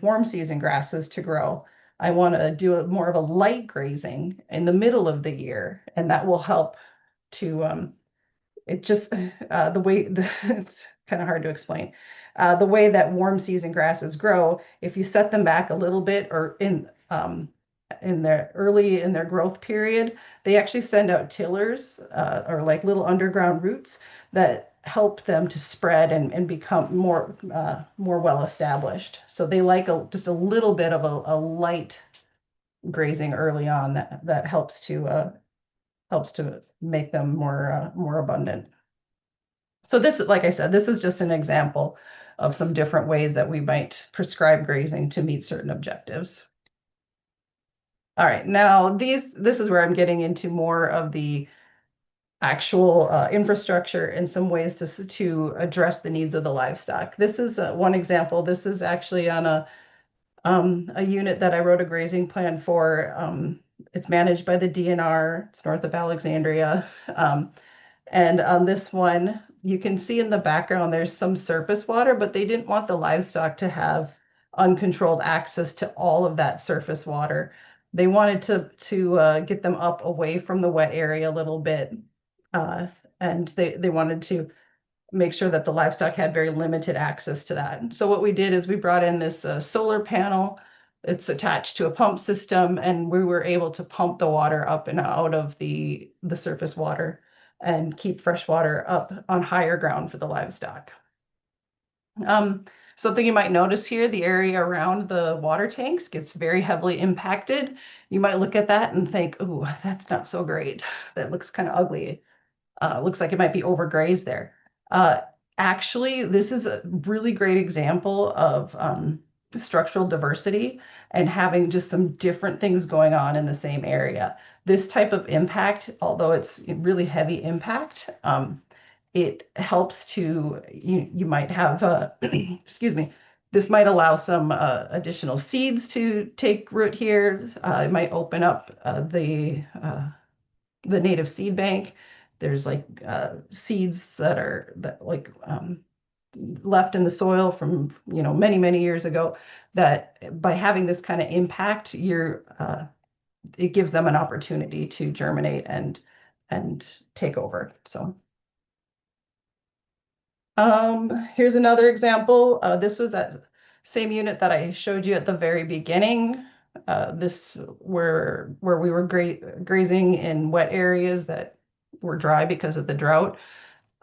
E: warm season grasses to grow, I want to do more of a light grazing in the middle of the year, and that will help to it's kind of hard to explain. The way that warm season grasses grow, if you set them back a little bit or in their growth period, they actually send out tillers or like little underground roots that help them to spread and become more well established. So they like just a little bit of a light grazing early on that helps to make them more abundant. So this, like I said, this is just an example of some different ways that we might prescribe grazing to meet certain objectives. All right, now this is where I'm getting into more of the actual infrastructure and some ways to address the needs of the livestock. This is one example. This is actually on a unit that I wrote a grazing plan for. It's managed by the DNR. It's north of Alexandria. And on this one, you can see in the background, there's some surface water, but they didn't want the livestock to have uncontrolled access to all of that surface water. They wanted to get them up away from the wet area a little bit. And they wanted to make sure that the livestock had very limited access to that. So what we did is we brought in this solar panel. It's attached to a pump system, and we were able to pump the water up and out of the surface water and keep fresh water up on higher ground for the livestock. Something you might notice here, the area around the water tanks gets very heavily impacted. You might look at that and think, "Ooh, that's not so great. That looks kind of ugly. Looks like it might be overgrazed there." Actually, this is a really great example of structural diversity and having just some different things going on in the same area. This type of impact, although it's really heavy impact, it helps to, you might have, excuse me, this might allow some additional seeds to take root here. It might open up the native seed bank. There's like seeds that left in the soil from many, many years ago, that by having this kind of impact, it gives them an opportunity to germinate and take over. So here's another example. This was that same unit that I showed you at the very beginning. This where we were grazing in wet areas that were dry because of the drought.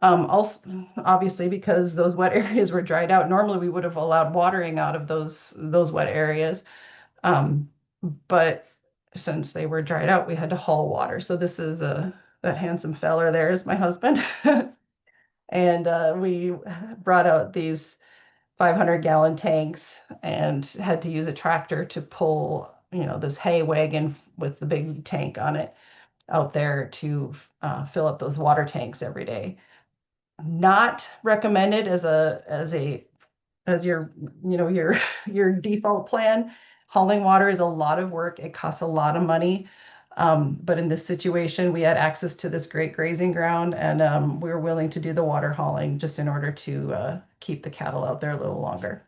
E: Also, obviously, because those wet areas were dried out, normally we would have allowed watering out of those wet areas. But since they were dried out, we had to haul water. So this is that handsome fella there is my husband. And we brought out these 500-gallon tanks and had to use a tractor to pull, this hay wagon with the big tank on it out there to fill up those water tanks every day. Not recommended as your your default plan. Hauling water is a lot of work. It costs a lot of money. But in this situation, we had access to this great grazing ground, and we were willing to do the water hauling just in order to keep the cattle out there a little longer.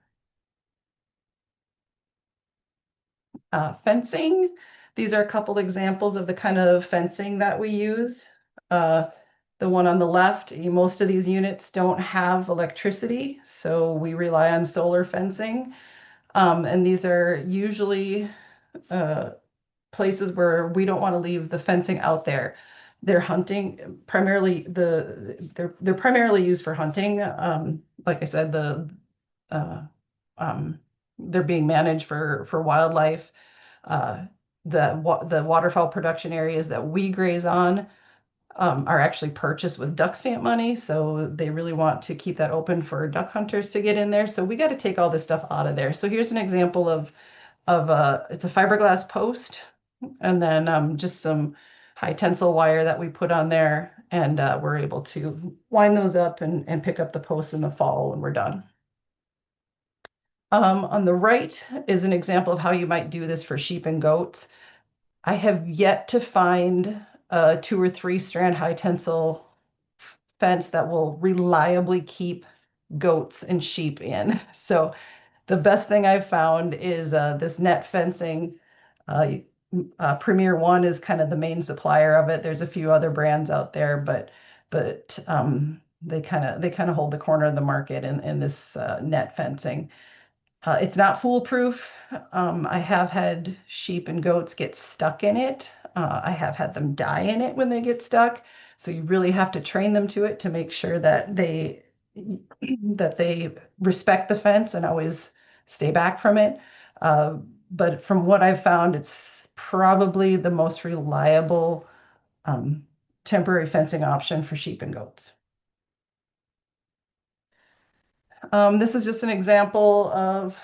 E: Fencing. These are a couple examples of the kind of fencing that we use. The one on the left, most of these units don't have electricity, so we rely on solar fencing. And these are usually places where we don't want to leave the fencing out there. They're hunting primarily. They're primarily used for hunting. Like I said, they're being managed for wildlife. The waterfowl production areas that we graze on are actually purchased with duck stamp money, so they really want to keep that open for duck hunters to get in there. So we got to take all this stuff out of there. So here's an example of it's a fiberglass post, and then just some high tensile wire that we put on there, and we're able to line those up and pick up the posts in the fall when we're done. On the right is an example of how you might do this for sheep and goats. I have yet to find a 2 or 3 strand high tensile fence that will reliably keep goats and sheep in. So the best thing I've found is this net fencing. Premier One is kind of the main supplier of it. There's a few other brands out there, but they kind of hold the corner of the market in this net fencing. It's not foolproof. I have had sheep and goats get stuck in it. I have had them die in it when they get stuck. So you really have to train them to it to make sure that they respect the fence and always stay back from it. But from what I've found, it's probably the most reliable temporary fencing option for sheep and goats. This is just an example of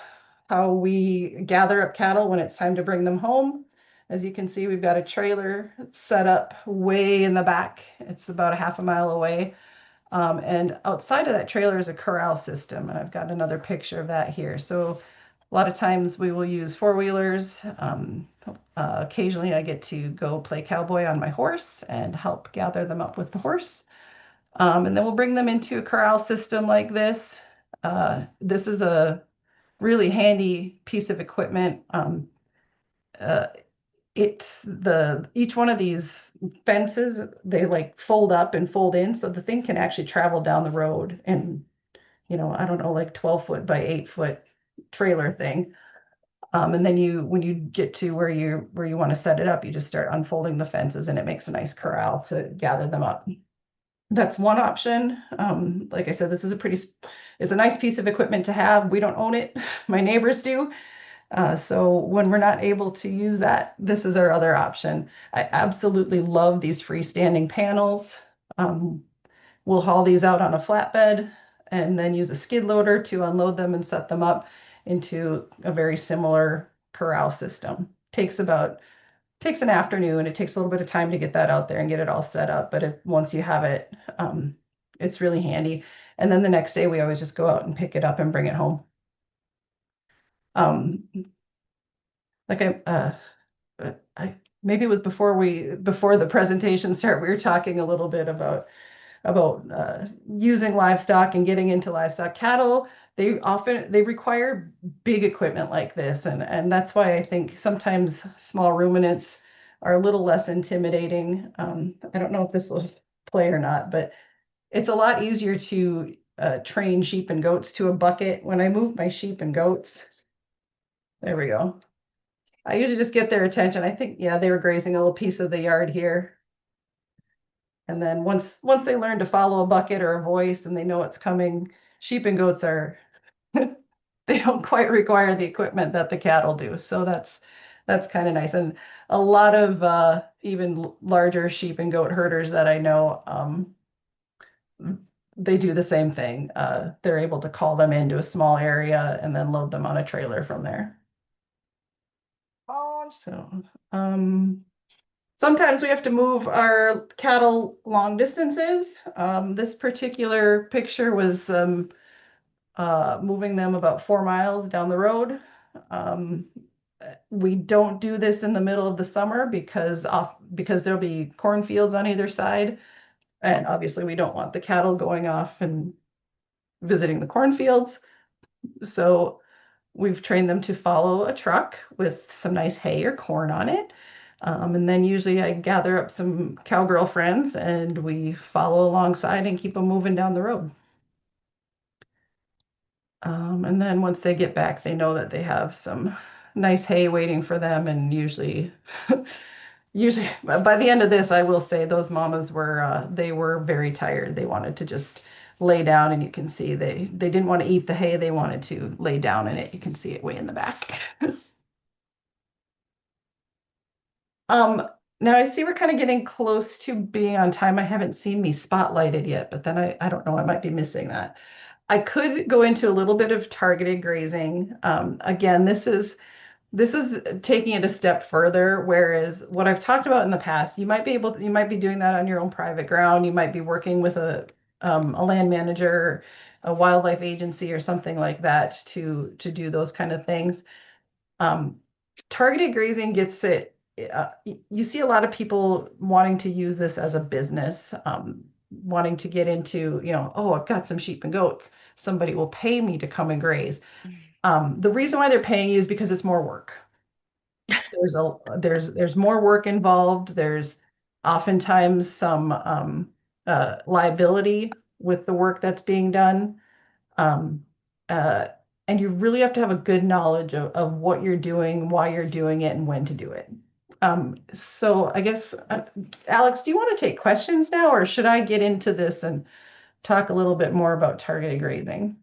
E: how we gather up cattle when it's time to bring them home. As you can see, we've got a trailer set up way in the back. It's about a half a mile away. And outside of that trailer is a corral system, and I've got another picture of that here. So a lot of times we will use four-wheelers. Occasionally I get to go play cowboy on my horse and help gather them up with the horse. And then we'll bring them into a corral system like this. This is a really handy piece of equipment. Each one of these fences, they like fold up and fold in, so the thing can actually travel down the road, and I don't know, like 12-foot by 8-foot trailer thing. And then when you get to where you want to set it up, you just start unfolding the fences, and it makes a nice corral to gather them up. That's one option. Like I said, it's a nice piece of equipment to have. We don't own it. My neighbors do. So when we're not able to use that, this is our other option. I absolutely love these freestanding panels. We'll haul these out on a flatbed and then use a skid loader to unload them and set them up into a very similar corral system. Takes an afternoon. It takes a little bit of time to get that out there and get it all set up. But once you have it, it's really handy. And then the next day, we always just go out and pick it up and bring it home. Maybe it was before the presentation start, we were talking a little bit about using livestock and getting into livestock. Cattle, they require big equipment like this, and that's why I think sometimes small ruminants are a little less intimidating. I don't know if this will play or not, but it's a lot easier to train sheep and goats to a bucket. When I move my sheep and goats, there we go. I usually just get their attention. I think, yeah, they were grazing a little piece of the yard here. And then once they learn to follow a bucket or a voice and they know it's coming, sheep and goats they don't quite require the equipment that the cattle do. So that's kind of nice. And a lot of even larger sheep and goat herders that I know, they do the same thing. They're able to call them into a small area and then load them on a trailer from there. So sometimes we have to move our cattle long distances. This particular picture was moving them about 4 miles down the road. We don't do this in the middle of the summer because there'll be cornfields on either side. And obviously we don't want the cattle going off and visiting the cornfields. So we've trained them to follow a truck with some nice hay or corn on it. And then usually I gather up some cowgirl friends and we follow alongside and keep them moving down the road. And then once they get back, they know that they have some nice hay waiting for them. And usually by the end of this, I will say those mamas they were very tired. They wanted to just lay down, and you can see they didn't want to eat the hay. They wanted to lay down in it. You can see it way in the back. Now I see we're kind of getting close to being on time. I haven't seen me spotlighted yet, but then I don't know, I might be missing that. I could go into a little bit of targeted grazing. Again, this is taking it a step further, whereas what I've talked about in the past, you might be doing that on your own private ground. You might be working with a land manager, a wildlife agency, or something like that to do those kind of things. Targeted grazing gets it. You see a lot of people wanting to use this as a business, wanting to get into, oh, I've got some sheep and goats. Somebody will pay me to come and graze. The reason why they're paying you is because it's more work. There's more work involved. There's oftentimes some liability with the work that's being done. And you really have to have a good knowledge of what you're doing, why you're doing it, and when to do it. So I guess, Alex, do you want to take questions now, or should I get into this and talk a little bit more about targeted grazing?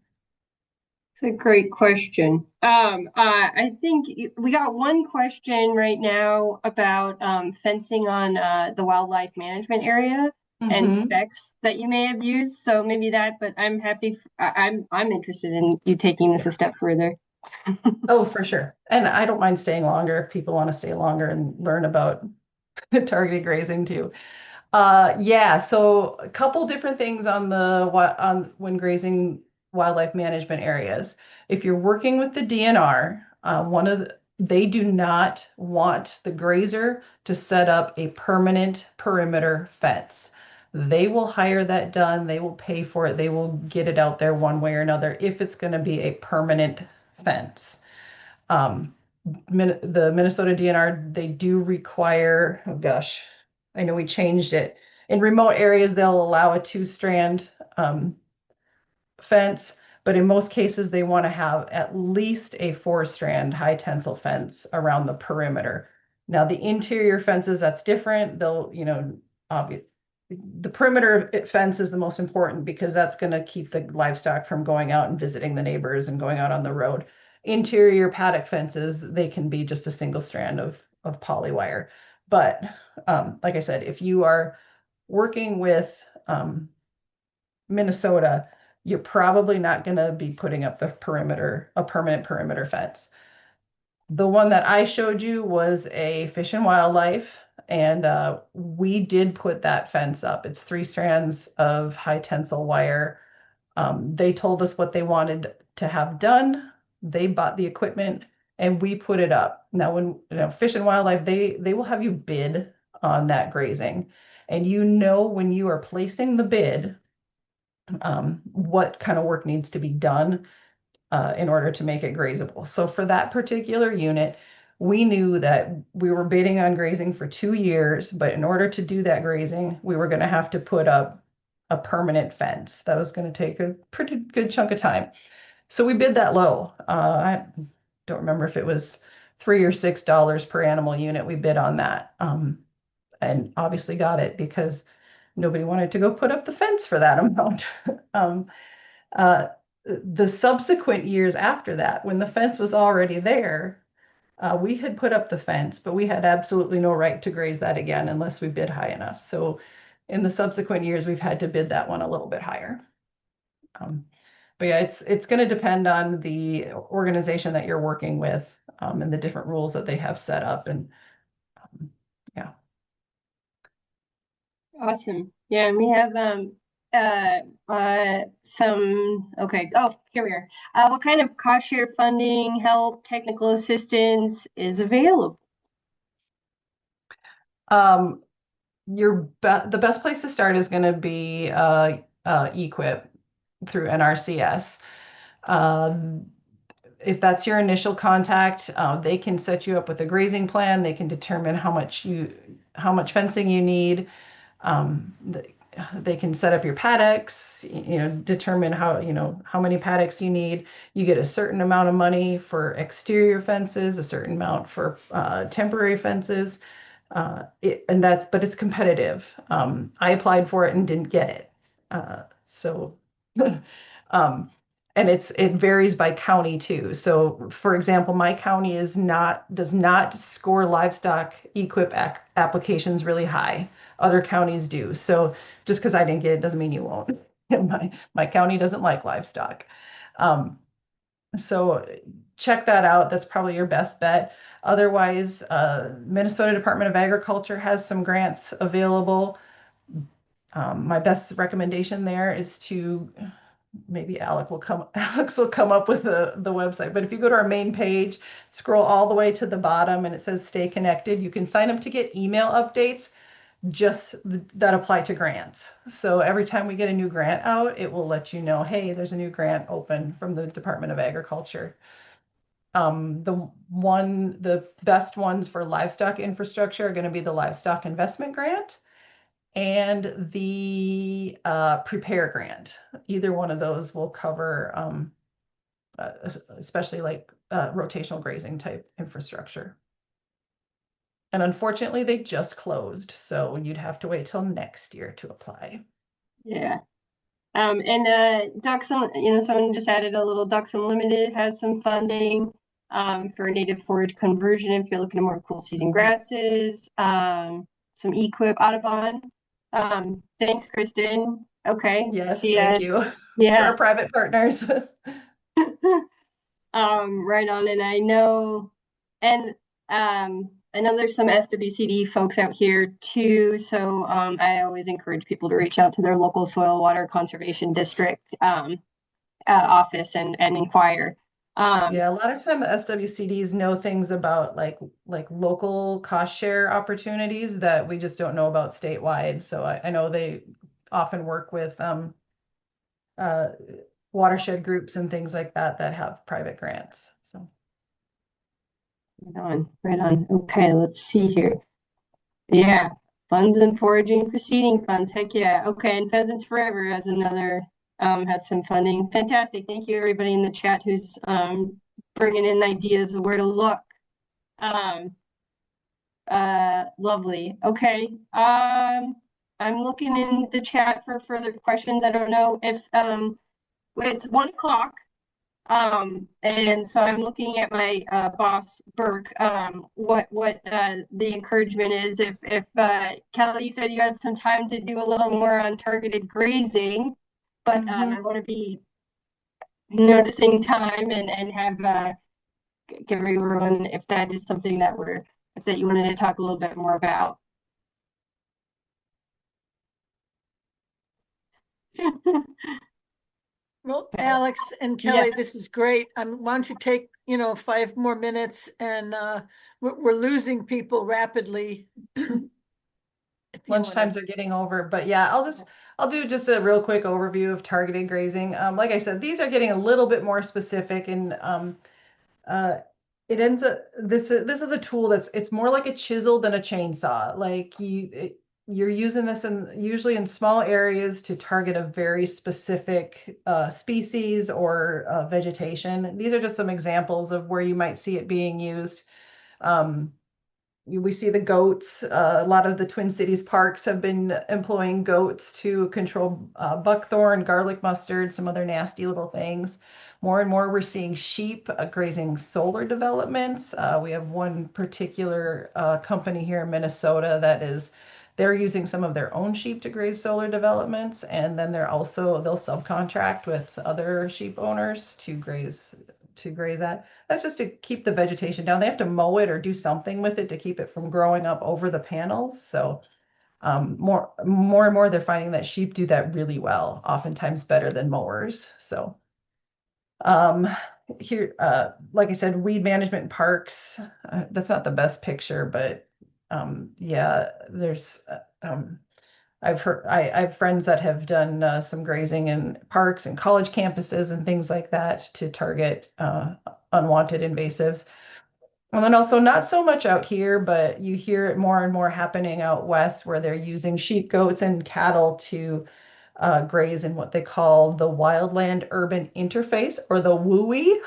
A: It's a great question. I think we got one question right now about fencing on the wildlife management area and specs that you may have used. So maybe that, but I'm happy. I'm interested in you taking this a step further.
E: Oh, for sure. And I don't mind staying longer if people want to stay longer and learn about targeted grazing too. Yeah, so a couple different things on on when grazing wildlife management areas. If you're working with the DNR, they do not want the grazer to set up a permanent perimeter fence. They will hire that done, they will pay for it, they will get it out there one way or another if it's going to be a permanent fence. Um, the Minnesota DNR, they do require, oh gosh, I know we changed it. In remote areas, they'll allow a two-strand fence, but in most cases, they want to have at least a four-strand high tensile fence around the perimeter. Now, the interior fences, that's different. They'll, the perimeter fence is the most important because that's going to keep the livestock from going out and visiting the neighbors and going out on the road. Interior paddock fences, they can be just a single strand of poly wire. But like I said, if you are working with Minnesota, you're probably not going to be putting up a permanent perimeter fence. The one that I showed you was a Fish and Wildlife, and we did put that fence up. It's 3 strands of high tensile wire. They told us what they wanted to have done. They bought the equipment and we put it up. Now, when Fish and Wildlife, they will have you bid on that grazing, and when you are placing the bid, what kind of work needs to be done in order to make it grazable. So for that particular unit, we knew that we were bidding on grazing for 2 years, but in order to do that grazing, we were going to have to put up a permanent fence. That was going to take a pretty good chunk of time. So we bid that low. I don't remember if it was $3 or $6 per animal unit. We bid on that, and obviously got it because nobody wanted to go put up the fence for that amount. The subsequent years after that, when the fence was already there, we had put up the fence, but we had absolutely no right to graze that again unless we bid high enough. So in the subsequent years, we've had to bid that one a little bit higher. But yeah, it's going to depend on the organization that you're working with, and the different rules that they have set up. And yeah.
A: Awesome. Yeah, and we have some, okay. Oh, here we are. What kind of cost share funding, help, technical assistance is available?
E: The best place to start is going to be EQIP through NRCS. If that's your initial contact, they can set you up with a grazing plan. They can determine how much fencing you need. They can set up your paddocks, determine how many paddocks you need. You get a certain amount of money for exterior fences, a certain amount for temporary fences. But it's competitive. I applied for it and didn't get it. And it varies by county too. So for example, my county does not score livestock EQIP applications really high. Other counties do. So just because I didn't get it doesn't mean you won't. My county doesn't like livestock. So check that out. That's probably your best bet. Otherwise, Minnesota Department of Agriculture has some grants available. My best recommendation there is to, maybe Alex will come up with the website. But if you go to our main page, scroll all the way to the bottom and it says stay connected, you can sign up to get email updates that apply to grants. So every time we get a new grant out, it will let you know, hey, there's a new grant open from the Department of Agriculture. The best ones for livestock infrastructure are going to be the Livestock Investment Grant and the Prepare Grant. Either one of those will cover, especially like rotational grazing type infrastructure. And unfortunately, they just closed, so you'd have to wait till next year to apply.
A: Yeah. And Ducks, someone just added a little Ducks Unlimited has some funding for native forage conversion if you're looking at more cool season grasses. Some EQIP Audubon. Thanks, Kristen. Okay.
E: Yes, thank you.
A: Yeah.
E: To our private partners.
A: Right on. And I know there's some SWCD folks out here too. So I always encourage people to reach out to their local soil water conservation district office and inquire.
E: Yeah, a lot of time the SWCDs know things about like local cost share opportunities that we just don't know about statewide. So I know they often work with uh, watershed groups and things like that that have private grants. So
A: Right on, right on. Okay, let's see here. Yeah, funds and foraging proceeding funds. Heck yeah. Okay, and Pheasants Forever has another has some funding. Fantastic. Thank you everybody in the chat who's bringing in ideas of where to look. Lovely. Okay. I'm looking in the chat for further questions. I don't know if it's 1 o'clock. And so I'm looking at my boss Burke, what the encouragement is. If Kelly, you said you had some time to do a little more on targeted grazing, but I want to be noticing time and have give everyone if that is something that you wanted to talk a little bit more about.
B: Well, Alex and
A: Yeah.
B: Kelly, this is great. Why don't you take, 5 more minutes, and we're losing people rapidly.
E: lunch times are getting over, but yeah, I'll do just a real quick overview of targeted grazing. Like I said, these are getting a little bit more specific, and it ends up this is a tool it's more like a chisel than a chainsaw. Like you're using this usually in small areas to target a very specific species or vegetation. These are just some examples of where you might see it being used. We see the goats. A lot of the Twin Cities parks have been employing goats to control buckthorn, garlic mustard, some other nasty little things. More and more, we're seeing sheep grazing solar developments. We have one particular company here in Minnesota they're using some of their own sheep to graze solar developments, and then they'll subcontract with other sheep owners to graze that. That's just to keep the vegetation down. They have to mow it or do something with it to keep it from growing up over the panels. So more and more, they're finding that sheep do that really well, oftentimes better than mowers. So here, like I said, weed management in parks. That's not the best picture, but yeah, there's I have friends that have done some grazing in parks and college campuses and things like that to target unwanted invasives. And then also not so much out here, but you hear it more and more happening out west where they're using sheep, goats, and cattle to graze in what they call the wildland urban interface, or the WUI,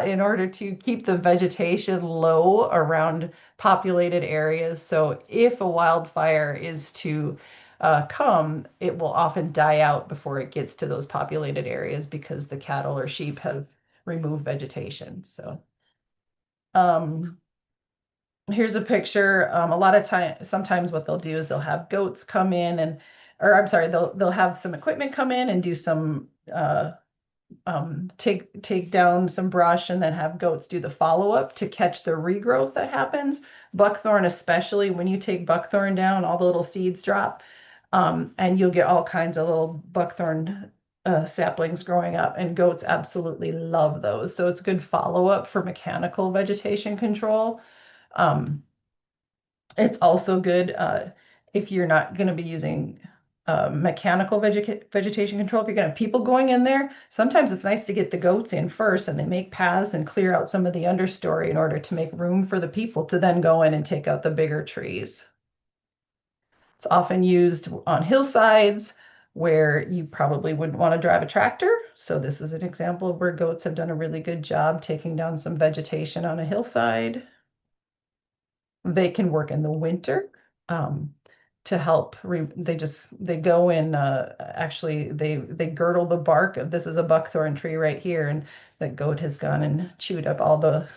E: in order to keep the vegetation low around populated areas. So if a wildfire is to come, it will often die out before it gets to those populated areas because the cattle or sheep have removed vegetation. So here's a picture. A lot of sometimes what they'll do is they'll have goats come in or I'm sorry, they'll have some equipment come in and do some take down some brush, and then have goats do the follow-up to catch the regrowth that happens. Buckthorn, especially when you take buckthorn down, all the little seeds drop, and you'll get all kinds of little buckthorn saplings growing up, and goats absolutely love those. So it's good follow-up for mechanical vegetation control. It's also good if you're not going to be using mechanical vegetation control. If you're going to have people going in there, sometimes it's nice to get the goats in first, and they make paths and clear out some of the understory in order to make room for the people to then go in and take out the bigger trees. It's often used on hillsides where you probably wouldn't want to drive a tractor. So this is an example of where goats have done a really good job taking down some vegetation on a hillside. They can work in the winter to help. They go in. Actually, they girdle the bark. This is a buckthorn tree right here, and the goat has gone and chewed up all the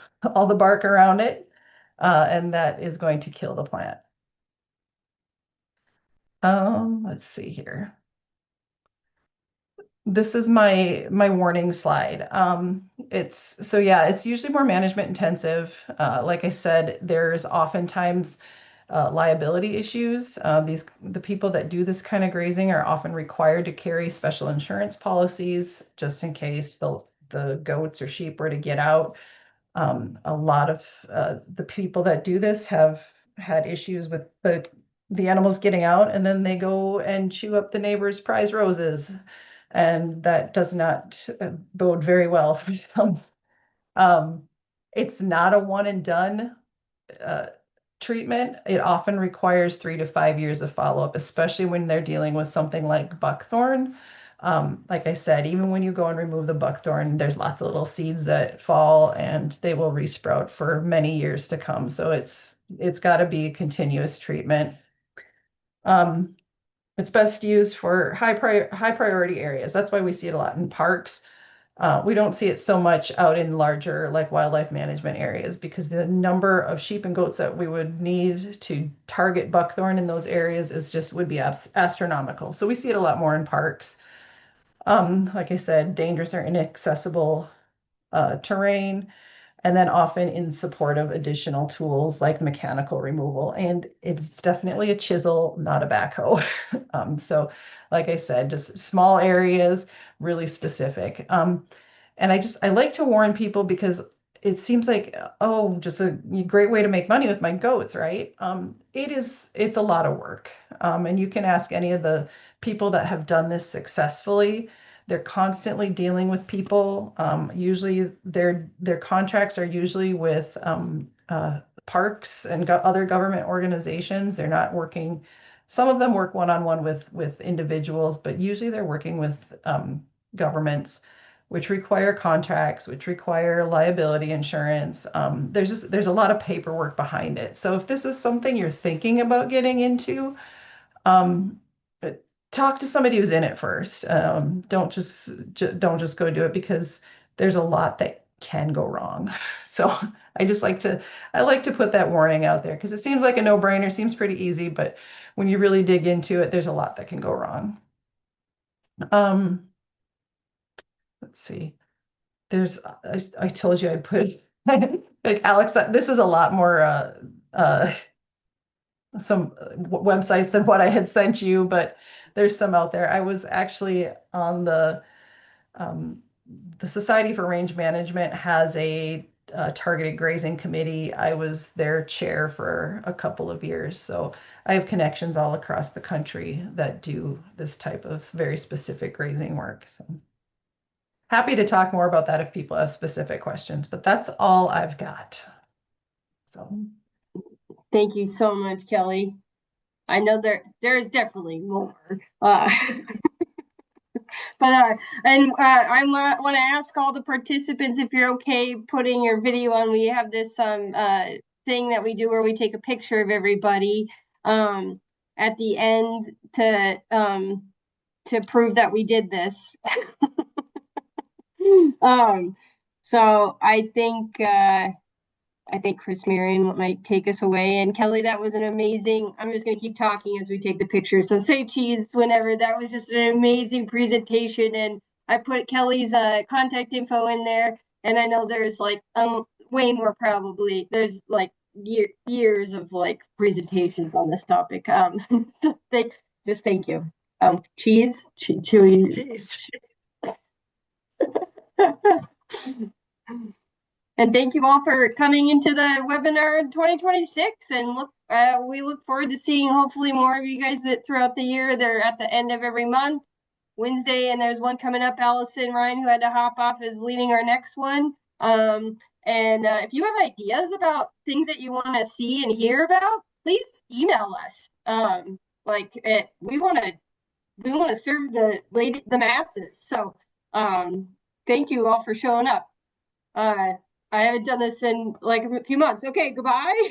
E: bark around it, and that is going to kill the plant. Let's see here. this is my warning slide. It's usually more management intensive. Like I said, there's oftentimes liability issues. The people that do this kind of grazing are often required to carry special insurance policies just in case the goats or sheep were to get out. A lot of the people that do this have had issues with the animals getting out, and then they go and chew up the neighbor's prize roses, and that does not bode very well for some. It's not a one and done treatment. It often requires 3 to 5 years of follow-up, especially when they're dealing with something like buckthorn. Like I said, even when you go and remove the buckthorn, there's lots of little seeds that fall and they will resprout for many years to come. So it's got to be continuous treatment. It's best used for high priority areas. That's why we see it a lot in parks. We don't see it so much out in larger like wildlife management areas because the number of sheep and goats that we would need to target buckthorn in those areas would be astronomical. So we see it a lot more in parks. Like I said, dangerous or inaccessible terrain, and then often in support of additional tools like mechanical removal. And it's definitely a chisel, not a backhoe. So like I said, just small areas, really specific. And I like to warn people because it seems like, oh, just a great way to make money with my goats, right? It's a lot of work. And you can ask any of the people that have done this successfully. They're constantly dealing with people. Usually their contracts are usually with parks and other government organizations. They're not working, some of them work one-on-one with individuals, but usually they're working with governments, which require contracts, which require liability insurance. There's a lot of paperwork behind it. So if this is something you're thinking about getting into, talk to somebody who's in it first. Don't just go do it because there's a lot that can go wrong. So I like to put that warning out there because it seems like a no-brainer, seems pretty easy, but when you really dig into it, there's a lot that can go wrong. Let's see. I told you I'd put like Alex, this is a lot more some websites than what I had sent you, but there's some out there. I was actually on the Society for Range Management has a targeted grazing committee. I was their chair for a couple of years. So I have connections all across the country that do this type of very specific grazing work. So happy to talk more about that if people have specific questions, but that's all I've got. So
A: thank you so much, Kelly. I know there is definitely more. But I want to ask all the participants if you're okay putting your video on. We have this thing that we do where we take a picture of everybody at the end to prove that we did this. So I think Chris Marion might take us away. And Kelly, that was an amazing, I'm just going to keep talking as we take the picture. So say cheese whenever. That was just an amazing presentation. And I put Kelly's contact info in there. And I know there's like way more probably. There's like years of like presentations on this topic. So thank you. Cheese. And thank you all for coming into the webinar in 2026. And we look forward to seeing hopefully more of you guys throughout the year. They're at the end of every month, Wednesday, and there's one coming up. Allison Ryan, who had to hop off, is leading our next one. And if you have ideas about things that you want to see and hear about, please email us. We want to serve the masses. So thank you all for showing up. I haven't done this in like a few months. Okay, goodbye.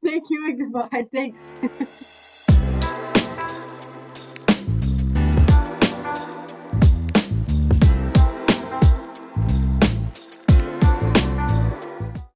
A: Thank you and goodbye. Thanks.